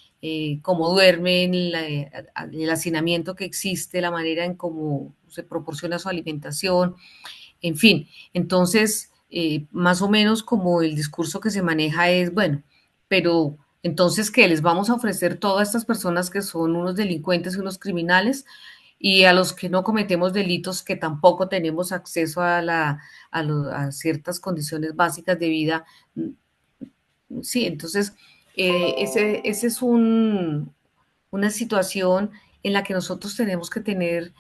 cómo duermen, el hacinamiento que existe, la manera en cómo se proporciona su alimentación, en fin. Entonces, más o menos como el discurso que se maneja es, bueno, pero entonces, ¿qué? ¿Les vamos a ofrecer todas estas personas que son unos delincuentes y unos criminales? Y a los que no cometemos delitos, que tampoco tenemos acceso a ciertas condiciones básicas de vida. Sí, entonces, ese es una situación en la que nosotros tenemos que tener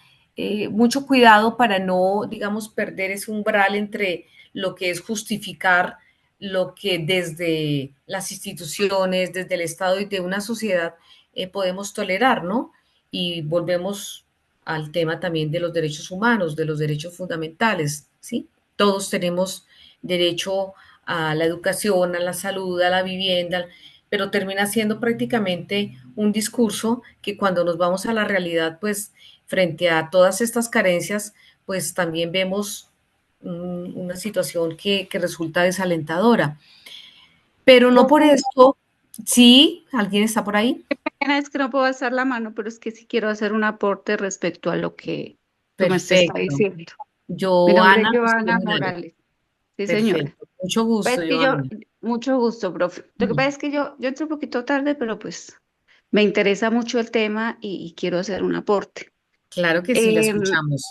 mucho cuidado para no, digamos, perder ese umbral entre lo que es justificar lo que desde las instituciones, desde el Estado y de una sociedad podemos tolerar, ¿no? Y volvemos al tema también de los derechos humanos, de los derechos fundamentales, ¿sí? Todos tenemos derecho a la educación, a la salud, a la vivienda, pero termina siendo prácticamente un discurso que cuando nos vamos a la realidad, pues frente a todas estas carencias, pues también vemos una situación que resulta desalentadora. Pero no por eso, sí, ¿alguien está por ahí? Pena es que no puedo alzar la mano, pero es que sí quiero hacer un aporte respecto a lo que tú me estás Perfecto. diciendo. Mi nombre es Joana Joana Morales. Morales. Sí, señora. Perfecto. Mucho gusto, Ves que Joana. mucho gusto, profe. Lo que pasa es que yo entré un poquito tarde, pero pues me interesa mucho el tema y quiero hacer un aporte. Claro que sí, la Em, escuchamos.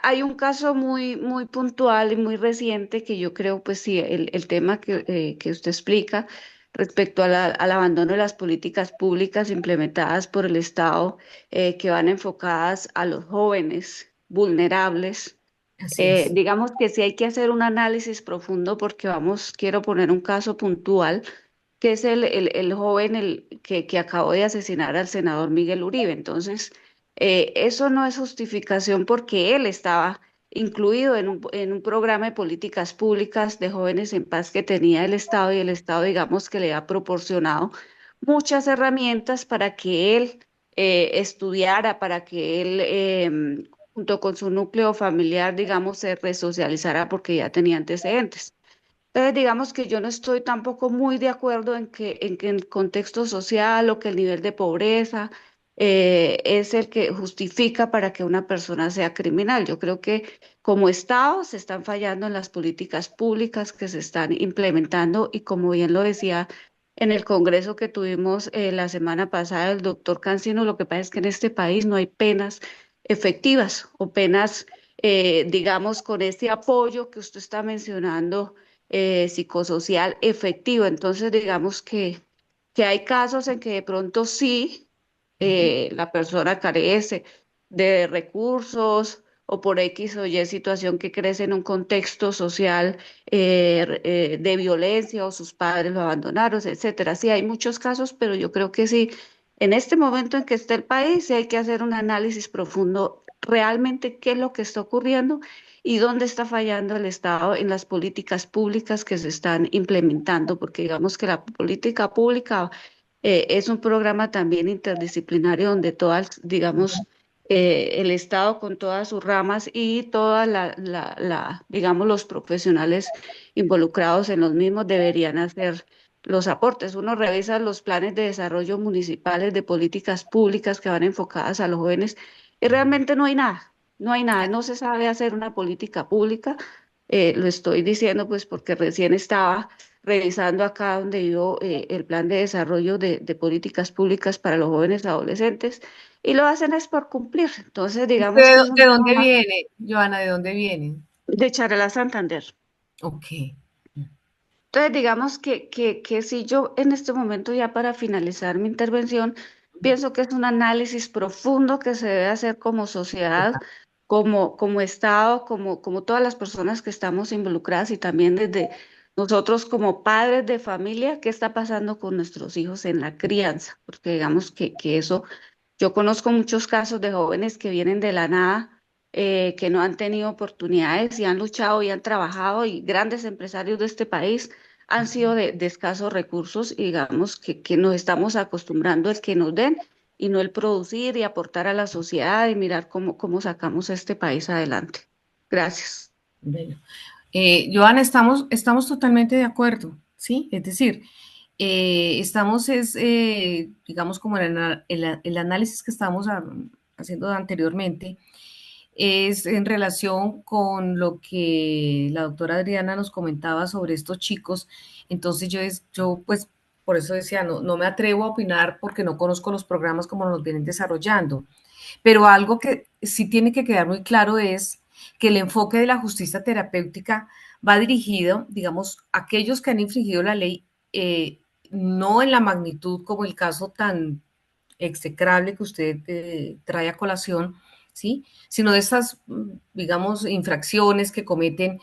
Hay un caso muy puntual y muy reciente que yo creo, pues sí, el tema que usted explica respecto a al abandono de las políticas públicas implementadas por el Estado que van enfocadas a los jóvenes vulnerables. Así es. Digamos que sí hay que hacer un análisis profundo porque quiero poner un caso puntual, que es el joven que acabó de asesinar al senador Miguel Uribe. Entonces, eso no es justificación porque él estaba incluido en un programa de políticas públicas de jóvenes en paz que tenía el Estado y el Estado, digamos, que le ha proporcionado muchas herramientas para que él estudiara, para que él, junto con su núcleo familiar, digamos, se resocializara porque ya tenía antecedentes. Entonces, digamos que yo no estoy tampoco muy de acuerdo en que el contexto social o que el nivel de pobreza es el que justifica para que una persona sea criminal. Yo creo que como Estado se están fallando en las políticas públicas que se están implementando y como bien lo decía en el congreso que tuvimos la semana pasada el doctor Cancino, lo que pasa es que en este país no hay penas efectivas o penas, digamos, con este apoyo que usted está mencionando psicosocial efectivo. Entonces, digamos que hay casos en que de pronto sí la persona carece de recursos o por X o Y situación que crece en un contexto social de violencia o sus padres lo abandonaron, etcétera. Sí, hay muchos casos, pero yo creo que sí, en este momento en que está el país, sí hay que hacer un análisis profundo realmente qué es lo que está ocurriendo y dónde está fallando el Estado en las políticas públicas que se están implementando, porque digamos que la política pública es un programa también interdisciplinario donde todas, digamos, el Estado con todas sus ramas y todas digamos, los profesionales involucrados en los mismos deberían hacer los aportes. Uno revisa los planes de desarrollo municipales de políticas públicas que van enfocadas a los jóvenes y realmente no hay nada. No hay nada, no se sabe hacer una política pública. Lo estoy diciendo pues porque recién estaba revisando acá donde vivo el plan de desarrollo de políticas públicas para los jóvenes adolescentes y lo hacen es por cumplir. Entonces, digamos que ¿Usted es de un dónde tema viene, Joana? ¿De dónde viene? de Charalá Santander. Ok. Entonces, digamos que si yo en este momento, ya para finalizar mi intervención, pienso que es un análisis profundo que se debe hacer como sociedad, como Estado, como todas las personas que estamos involucradas y también desde nosotros como padres de familia, qué está pasando con nuestros hijos en la crianza, porque digamos que eso, yo conozco muchos casos de jóvenes que vienen de la nada, que no han tenido oportunidades y han luchado y han trabajado y grandes empresarios de este país han sido de escasos recursos y digamos que nos estamos acostumbrando el que nos den y no el producir y aportar a la sociedad y mirar cómo sacamos este país adelante. Gracias. Bueno. Joana, estamos totalmente de acuerdo, ¿sí? Es decir, digamos, como el análisis que estamos haciendo anteriormente, es en relación con lo que la doctora Adriana nos comentaba sobre estos chicos. Entonces yo pues, por eso decía, no me atrevo a opinar porque no conozco los programas como los vienen desarrollando. Pero algo que sí tiene que quedar muy claro es que el enfoque de la justicia terapéutica va dirigido, digamos, a aquellos que han infringido la ley, no en la magnitud como el caso tan execrable que usted trae a colación, ¿sí? Sino de estas, digamos, infracciones que cometen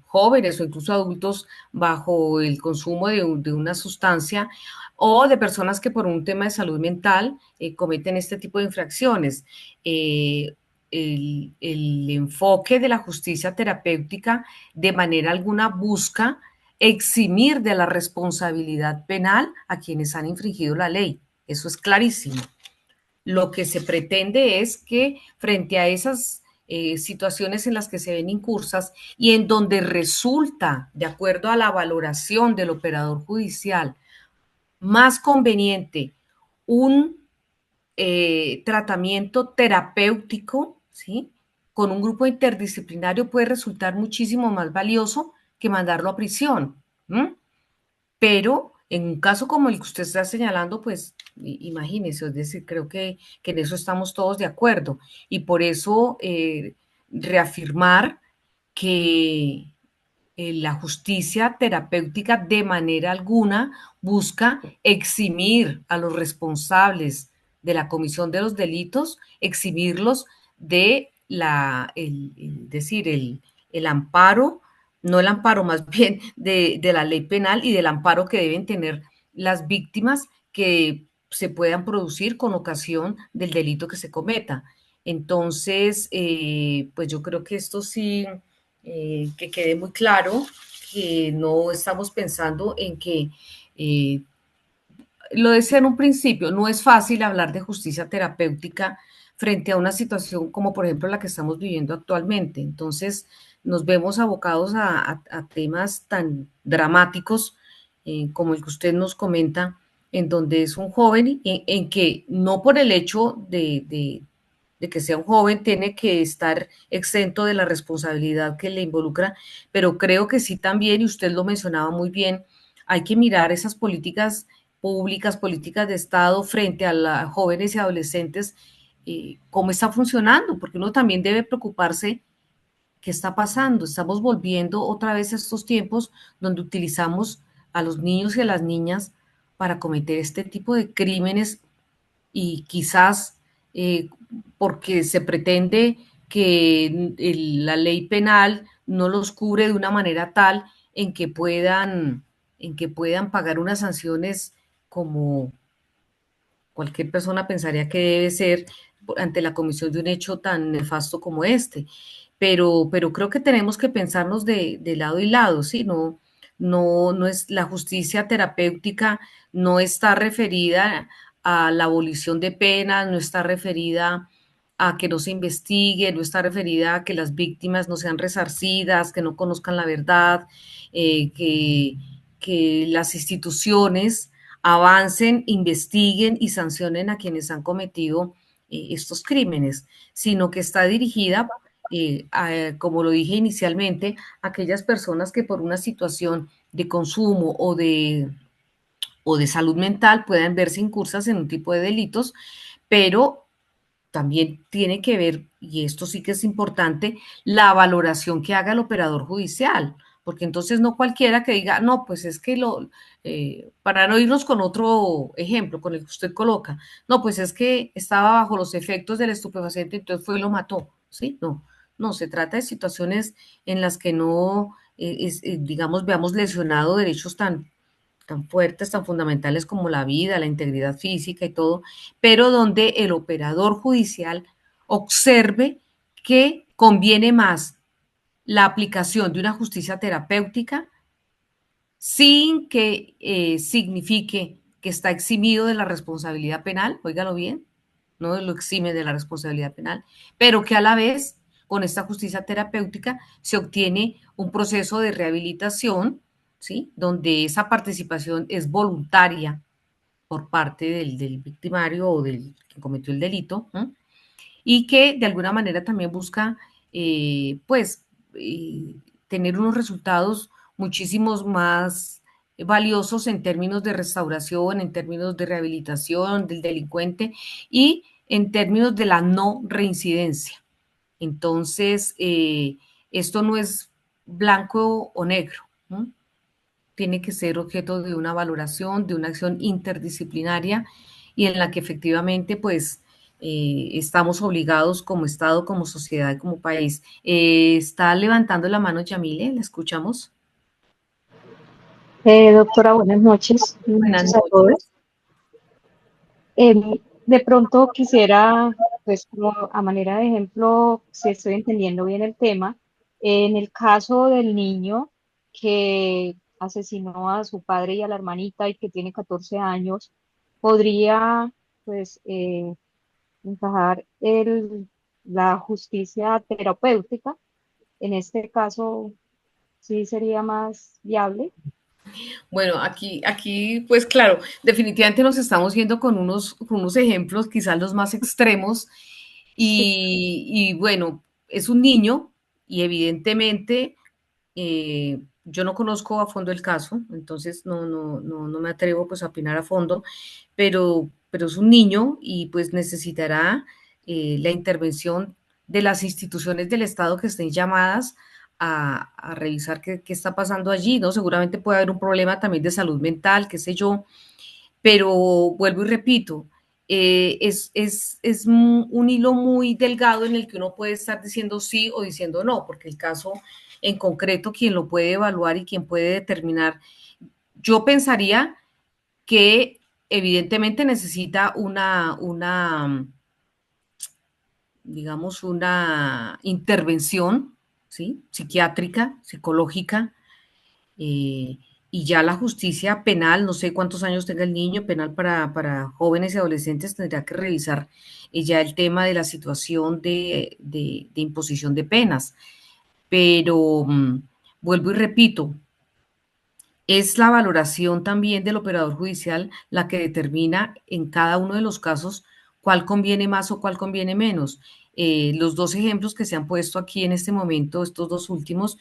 jóvenes o incluso adultos bajo el consumo de una sustancia o de personas que por un tema de salud mental cometen este tipo de infracciones. Eh, el enfoque de la justicia terapéutica de manera alguna busca eximir de la responsabilidad penal a quienes han infringido la ley. Eso es clarísimo. Lo que se pretende es que frente a esas situaciones en las que se ven incursas y en donde resulta, de acuerdo a la valoración del operador judicial, más conveniente un tratamiento terapéutico, ¿sí? Con un grupo interdisciplinario puede resultar muchísimo más valioso que mandarlo a prisión. ¿M? Pero en un caso como el que usted está señalando, pues imagínese, es decir, creo que en eso estamos todos de acuerdo. Y por eso reafirmar que la justicia terapéutica de manera alguna busca eximir a los responsables de la comisión de los delitos, eximirlos de decir, el amparo, no el amparo, más bien de la ley penal y del amparo que deben tener las víctimas que se puedan producir con ocasión del delito que se cometa. Entonces, pues yo creo que esto sí, que quede muy claro que no estamos pensando en que, lo decía en un principio, no es fácil hablar de justicia terapéutica frente a una situación como por ejemplo la que estamos viviendo actualmente. Entonces nos vemos abocados a temas tan dramáticos como el que usted nos comenta, en donde es un joven en que no por el hecho de que sea un joven tiene que estar exento de la responsabilidad que le involucra, pero creo que sí también, y usted lo mencionaba muy bien, hay que mirar esas políticas públicas, políticas de Estado frente a los jóvenes y adolescentes, cómo está funcionando, porque uno también debe preocuparse qué está pasando. Estamos volviendo otra vez a estos tiempos donde utilizamos a los niños y a las niñas para cometer este tipo de crímenes y quizás porque se pretende que la ley penal no los cubre de una manera tal en que puedan pagar unas sanciones como cualquier persona pensaría que debe ser ante la comisión de un hecho tan nefasto como este. Pero creo que tenemos que pensarnos de lado y lado, ¿sí? No es la justicia terapéutica, no está referida a la abolición de penas, no está referida a que no se investigue, no está referida a que las víctimas no sean resarcidas, que no conozcan la verdad, que las instituciones avancen, investiguen y sancionen a quienes han cometido estos crímenes, sino que está dirigida como lo dije inicialmente, aquellas personas que por una situación de consumo o de salud mental puedan verse incursas en un tipo de delitos, pero también tiene que ver, y esto sí que es importante, la valoración que haga el operador judicial, porque entonces no cualquiera que diga, no, pues es que para no irnos con otro ejemplo, con el que usted coloca, no, pues es que estaba bajo los efectos del estupefaciente, entonces fue y lo mató, ¿sí? No, no, se trata de situaciones en las que no, digamos, veamos lesionado derechos tan fuertes, tan fundamentales como la vida, la integridad física y todo, pero donde el operador judicial observe que conviene más la aplicación de una justicia terapéutica sin que signifique que está eximido de la responsabilidad penal, óigalo bien, no lo exime de la responsabilidad penal, pero que a la vez con esta justicia terapéutica se obtiene un proceso de rehabilitación, ¿sí? Donde esa participación es voluntaria por parte del victimario o del que cometió el delito, ¿eh? Y que de alguna manera también busca, pues, tener unos resultados muchísimos más valiosos en términos de restauración, en términos de rehabilitación del delincuente y en términos de la no reincidencia. Entonces, esto no es blanco o negro, ¿no? Tiene que ser objeto de una valoración, de una acción interdisciplinaria y en la que efectivamente pues estamos obligados como Estado, como sociedad, como país. Está levantando la mano Yamile, ¿la escuchamos? Doctora, buenas noches. Buenas Buenas noches a todos. noches. De pronto quisiera, pues como a manera de ejemplo, si estoy entendiendo bien el tema, en el caso del niño que asesinó a su padre y a la hermanita y que tiene 14 años, podría pues encajar la justicia terapéutica. En este caso, sí sería más viable. Bueno, aquí, pues claro, definitivamente nos estamos yendo con unos ejemplos, quizás los más extremos, Sí. y bueno, es un niño y evidentemente yo no conozco a fondo el caso, entonces no me atrevo pues a opinar a fondo, pero es un niño y pues necesitará la intervención de las instituciones del Estado que estén llamadas a revisar qué está pasando allí, ¿no? Seguramente puede haber un problema también de salud mental, qué sé yo, pero vuelvo y repito, es un hilo muy delgado en el que uno puede estar diciendo sí o diciendo no, porque el caso en concreto, quien lo puede evaluar y quien puede determinar, yo pensaría que evidentemente necesita digamos, una intervención, ¿sí? Psiquiátrica, psicológica, eh, y ya la justicia penal, no sé cuántos años tenga el niño, penal para jóvenes y adolescentes, tendrá que revisar ya el tema de la situación de imposición de penas. Pero vuelvo y repito, es la valoración también del operador judicial la que determina en cada uno de los casos cuál conviene más o cuál conviene menos. Los dos ejemplos que se han puesto aquí en este momento, estos dos últimos,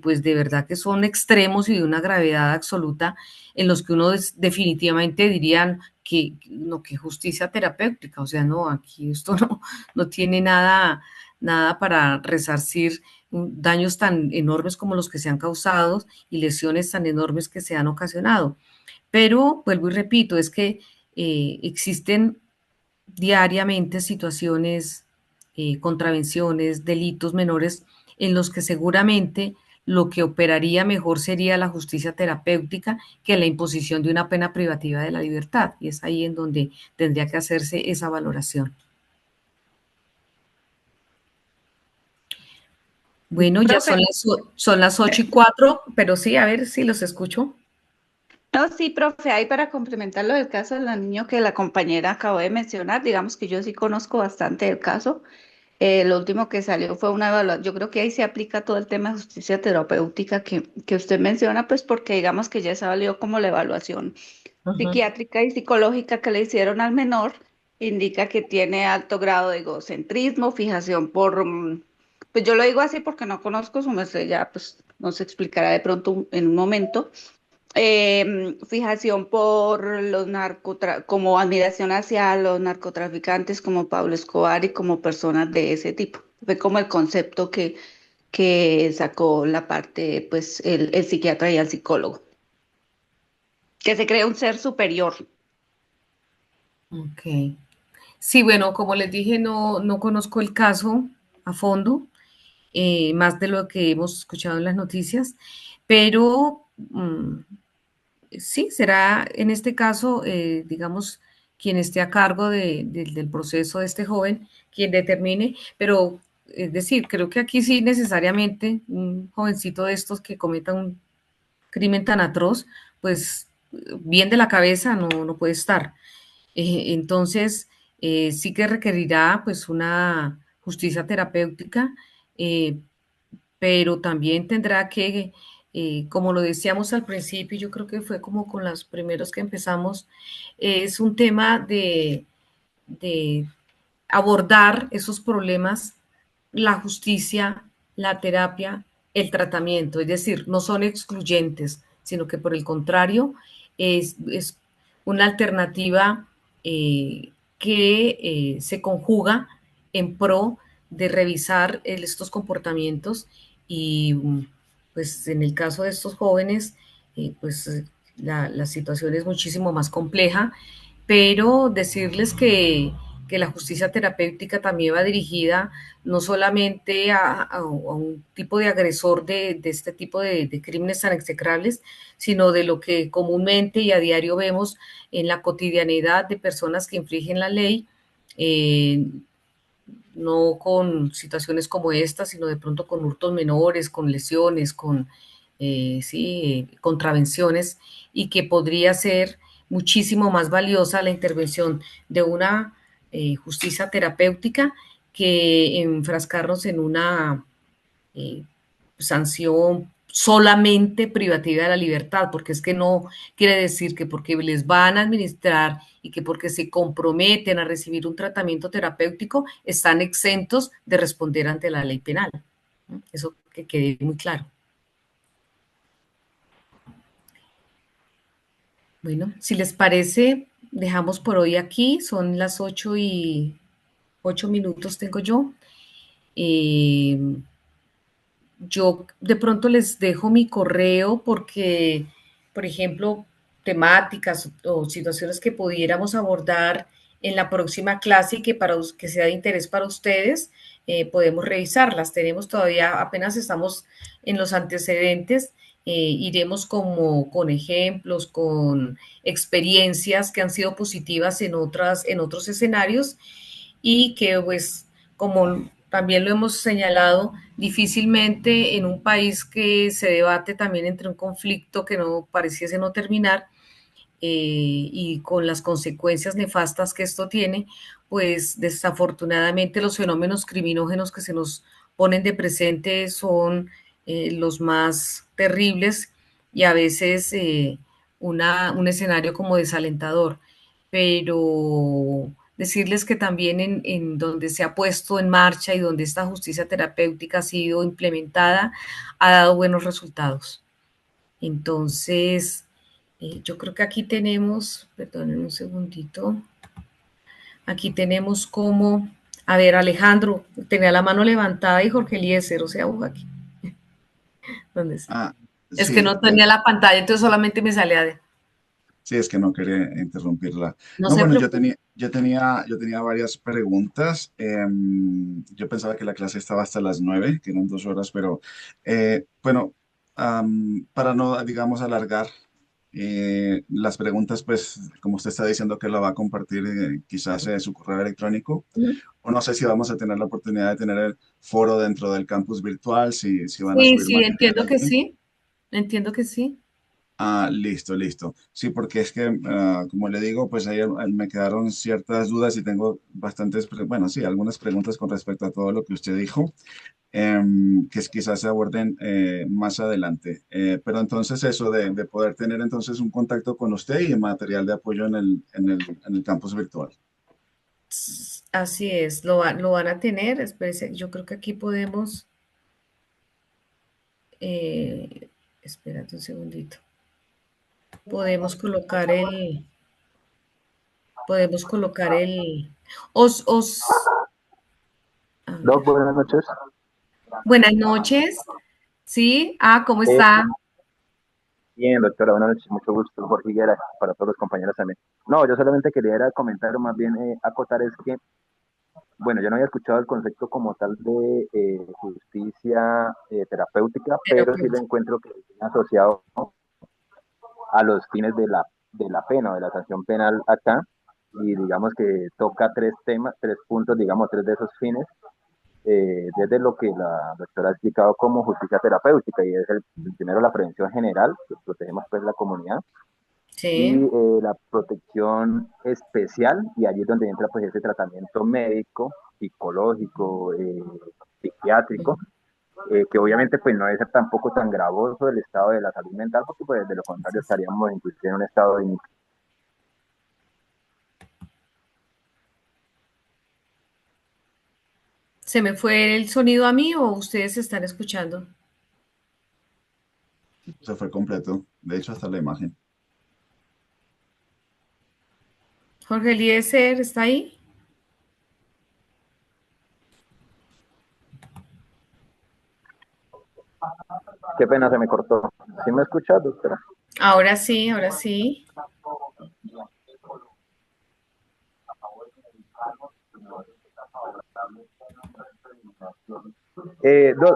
pues de verdad que son extremos y de una gravedad absoluta en los que uno definitivamente dirían que no, que justicia terapéutica, o sea, no, aquí esto no tiene nada para resarcir daños tan enormes como los que se han causado y lesiones tan enormes que se han ocasionado. Pero vuelvo y repito, es que existen diariamente situaciones, contravenciones, delitos menores en los que seguramente lo que operaría mejor sería la justicia terapéutica que la imposición de una pena privativa de la libertad. Y es ahí en donde tendría que hacerse esa valoración. Bueno, ya Profe, son las 8:04, pero sí, a ver si los escucho. no, sí, profe, ahí para complementar lo del caso del niño que la compañera acabó de mencionar, digamos que yo sí conozco bastante del caso. Lo último que salió fue una evaluación. Yo creo que ahí se aplica todo el tema de justicia terapéutica que usted menciona, pues porque digamos que ya salió como la evaluación Ajá. psiquiátrica y psicológica que le hicieron al menor, indica que tiene alto grado de egocentrismo, fijación pues yo lo digo así porque no conozco su merced, ya pues nos explicará de pronto en un momento. Fijación por los como admiración hacia los narcotraficantes como Pablo Escobar y como personas de ese tipo. Fue como el concepto que sacó la parte, pues el psiquiatra y el psicólogo, que se cree un ser superior. Ok. Sí, bueno, como les dije, no conozco el caso a fondo, más de lo que hemos escuchado en las noticias, pero sí, será en este caso, digamos, quien esté a cargo del proceso de este joven, quien determine, pero es decir, creo que aquí sí necesariamente un jovencito de estos que cometa un crimen tan atroz, pues bien de la cabeza no puede estar. Entonces, sí que requerirá pues una justicia terapéutica, eh, pero también tendrá que, como lo decíamos al principio, yo creo que fue como con los primeros que empezamos, es un tema de abordar esos problemas, la justicia, la terapia, el tratamiento, es decir, no son excluyentes, sino que por el contrario es una alternativa que se conjuga en pro de revisar estos comportamientos y pues en el caso de estos jóvenes, pues la situación es muchísimo más compleja, pero decirles que la justicia terapéutica también va dirigida no solamente a un tipo de agresor de este tipo de crímenes tan execrables, sino de lo que comúnmente y a diario vemos en la cotidianidad de personas que infringen la ley, eh, no con situaciones como esta, sino de pronto con hurtos menores, con lesiones, con sí, contravenciones, y que podría ser muchísimo más valiosa la intervención de una justicia terapéutica que enfrascarnos en una sanción solamente privativa de la libertad, porque es que no quiere decir que porque les van a administrar y que porque se comprometen a recibir un tratamiento terapéutico están exentos de responder ante la ley penal. Eso que quede muy claro. Bueno, si les parece, dejamos por hoy aquí. Son las 8:08 tengo yo. Eh, yo de pronto les dejo mi correo porque, por ejemplo, temáticas o situaciones que pudiéramos abordar en la próxima clase y que que sea de interés para ustedes, podemos revisarlas. Tenemos todavía, apenas estamos en los antecedentes, iremos como con ejemplos, con experiencias que han sido positivas en otros escenarios y que pues como también lo hemos señalado, difícilmente en un país que se debate también entre un conflicto que no pareciese no terminar y con las consecuencias nefastas que esto tiene, pues desafortunadamente los fenómenos criminógenos que se nos ponen de presente son los más terribles y a veces un escenario como desalentador. Pero decirles que también en donde se ha puesto en marcha y donde esta justicia terapéutica ha sido implementada, ha dado buenos resultados. Entonces, yo creo que aquí tenemos, perdonen un segundito, aquí tenemos como, a ver, Alejandro, tenía la mano levantada y Jorge Eliezer, o sea, aquí. ¿Dónde está? Ah, Es que sí, no tenía la pantalla, entonces solamente me salía de... sí, es que no quería interrumpirla. No No, se bueno, preocupe. yo tenía varias preguntas. Yo pensaba que la clase estaba hasta las 9, que eran 2 horas, pero bueno, para no, digamos, alargar las preguntas, pues, como usted está diciendo que la va a compartir quizás su correo electrónico, o no sé si vamos a tener la oportunidad de tener el foro dentro del campus virtual, si van a Sí, subir sí, material entiendo que allí. sí, entiendo que sí. Ah, listo, listo. Sí, porque es que, como le digo, pues ahí me quedaron ciertas dudas y tengo bastantes, bueno, sí, algunas preguntas con respecto a todo lo que usted dijo, quizás se aborden más adelante. Pero entonces eso de poder tener entonces un contacto con usted y material de apoyo en el campus virtual. Así es, lo van a tener. Espérese, yo creo que aquí podemos, eh, espérate un segundito. Podemos colocar podemos colocar os, a ver. Doc, buenas noches. Buenas noches. Sí, ¿cómo Eh, está? Bien, doctora, buenas noches, mucho gusto, Jorge Higuera, para todos los compañeros también. No, yo solamente quería era comentar, o más bien acotar, es que, bueno, yo no había escuchado el concepto como tal de justicia terapéutica, pero sí lo Terapeuta. encuentro que viene asociado, ¿no?, a los fines de la pena o de la sanción penal acá, y digamos que toca tres temas, tres puntos, digamos, tres de esos fines, desde lo que la doctora ha explicado como justicia terapéutica, y es el primero, la prevención general, que protegemos pues la comunidad, y Sí, la protección especial, y allí es donde entra pues ese tratamiento médico, psicológico, psiquiátrico, que obviamente pues no debe ser tampoco tan gravoso el estado de la salud mental, porque pues de lo contrario estaríamos inclusive en un estado de inicio. ¿se me fue el sonido a mí o ustedes están escuchando? Se fue completo. De hecho, hasta la imagen. Jorge Eliezer, ¿está ahí? Qué pena, se me cortó. ¿Sí me escuchas, doctora? Ahora sí, ahora sí.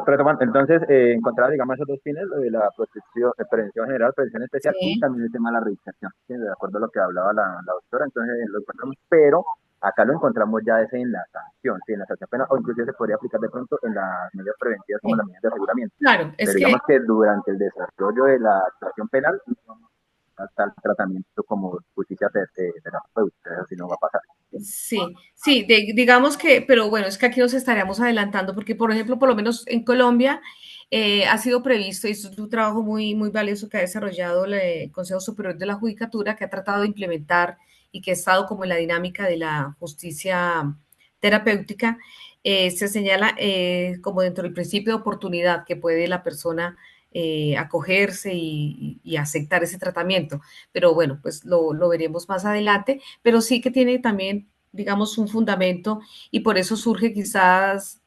Retomando, entonces, encontrar, digamos, esos dos fines, lo de la protección, prevención general, prevención especial, y Sí, también el tema de la rehabilitación, ¿sí? De acuerdo a lo que hablaba la doctora, entonces lo encontramos, pero acá lo encontramos ya ese en la sanción, ¿sí? En la sanción penal, o inclusive se podría aplicar de pronto en las medidas preventivas como sí. las medidas de aseguramiento, Claro, es pero que digamos que durante el desarrollo de la actuación penal, hasta el tratamiento como justicia terapéutica, eso sí no va a pasar. sí, sí, digamos que, pero bueno, es que aquí nos estaríamos adelantando porque, por ejemplo, por lo menos en Colombia ha sido previsto, y esto es un trabajo muy, muy valioso que ha desarrollado el Consejo Superior de la Judicatura, que ha tratado de implementar y que ha estado como en la dinámica de la justicia terapéutica, se señala como dentro del principio de oportunidad que puede la persona acogerse y aceptar ese tratamiento. Pero bueno, pues lo veremos más adelante, pero sí que tiene también, digamos, un fundamento y por eso surge quizás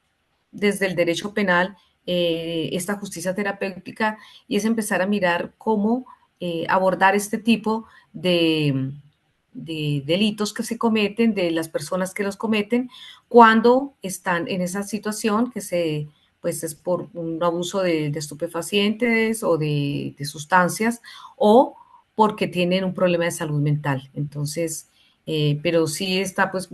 desde el derecho penal esta justicia terapéutica y es empezar a mirar cómo abordar este tipo de delitos que se cometen, de las personas que los cometen, cuando están en esa situación que pues es por un abuso de estupefacientes o de sustancias o porque tienen un problema de salud mental. Entonces, pero sí está pues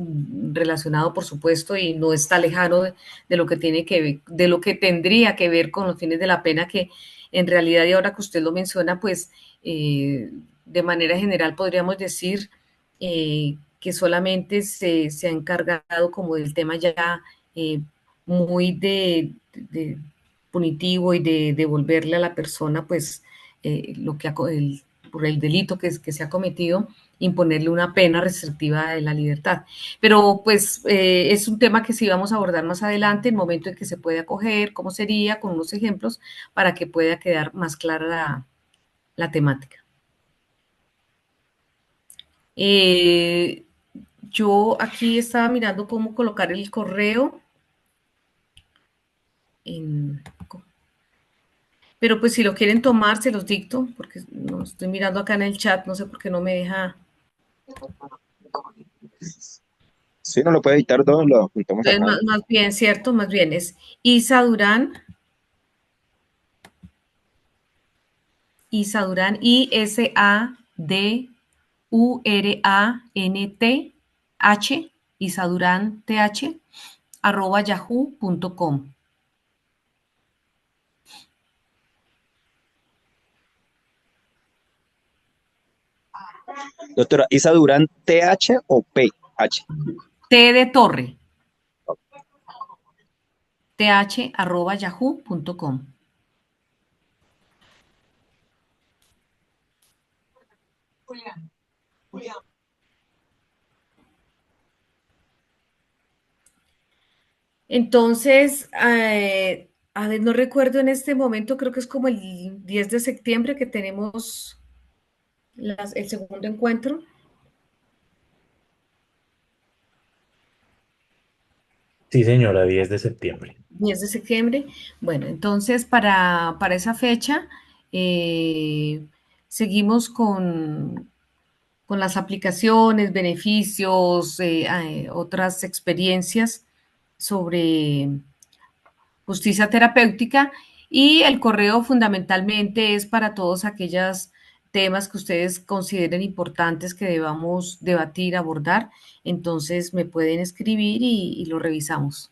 relacionado, por supuesto, y no está lejano de lo que tiene que ver, de lo que tendría que ver con los fines de la pena, que en realidad, y ahora que usted lo menciona, pues de manera general podríamos decir que solamente se ha encargado como del tema ya eh, muy de punitivo y de devolverle a la persona pues lo que por el delito que se ha cometido, imponerle una pena restrictiva de la libertad. Pero pues es un tema que sí vamos a abordar más adelante, el momento en que se puede acoger, cómo sería, con unos ejemplos, para que pueda quedar más clara la temática. Eh, yo aquí estaba mirando cómo colocar el correo, en, pero pues si lo quieren tomar, se los dicto, porque no estoy mirando acá en el chat, no sé por qué no me deja. Si no lo puede editar, todo lo apuntamos Entonces, acá. más bien, ¿cierto? Más bien es Isa Durán, Isadurant, Isadurant, @yahoo.com. Doctora, ¿Isa Durán TH o PH? T de torre, th@yahoo.com. Entonces, a ver, no recuerdo en este momento, creo que es como el 10 de septiembre que tenemos el segundo encuentro. Sí, señora, 10 de septiembre. 10 de septiembre. Bueno, entonces para esa fecha eh, seguimos con las aplicaciones, beneficios, otras experiencias sobre justicia terapéutica y el correo fundamentalmente es para todos aquellos temas que ustedes consideren importantes que debamos debatir, abordar. Entonces me pueden escribir y lo revisamos.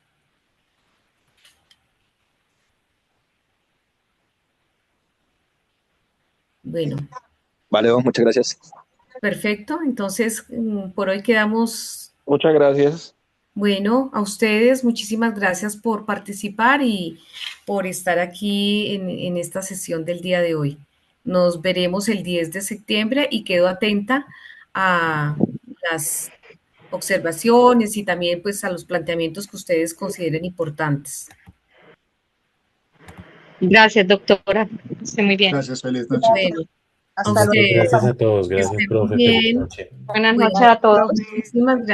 Bueno, Vale, muchas gracias. perfecto. Entonces, por hoy quedamos. Muchas gracias. Bueno, a ustedes muchísimas gracias por participar y por estar aquí en esta sesión del día de hoy. Nos veremos el 10 de septiembre y quedo atenta a las observaciones y también pues a los planteamientos que ustedes consideren importantes. Gracias, doctora. Esté muy bien. Gracias, feliz noche. Bueno, a Muchas ustedes gracias a todos. que Gracias, estén profe. muy Feliz bien. noche. Buenas noches a todos. Muchísimas gracias.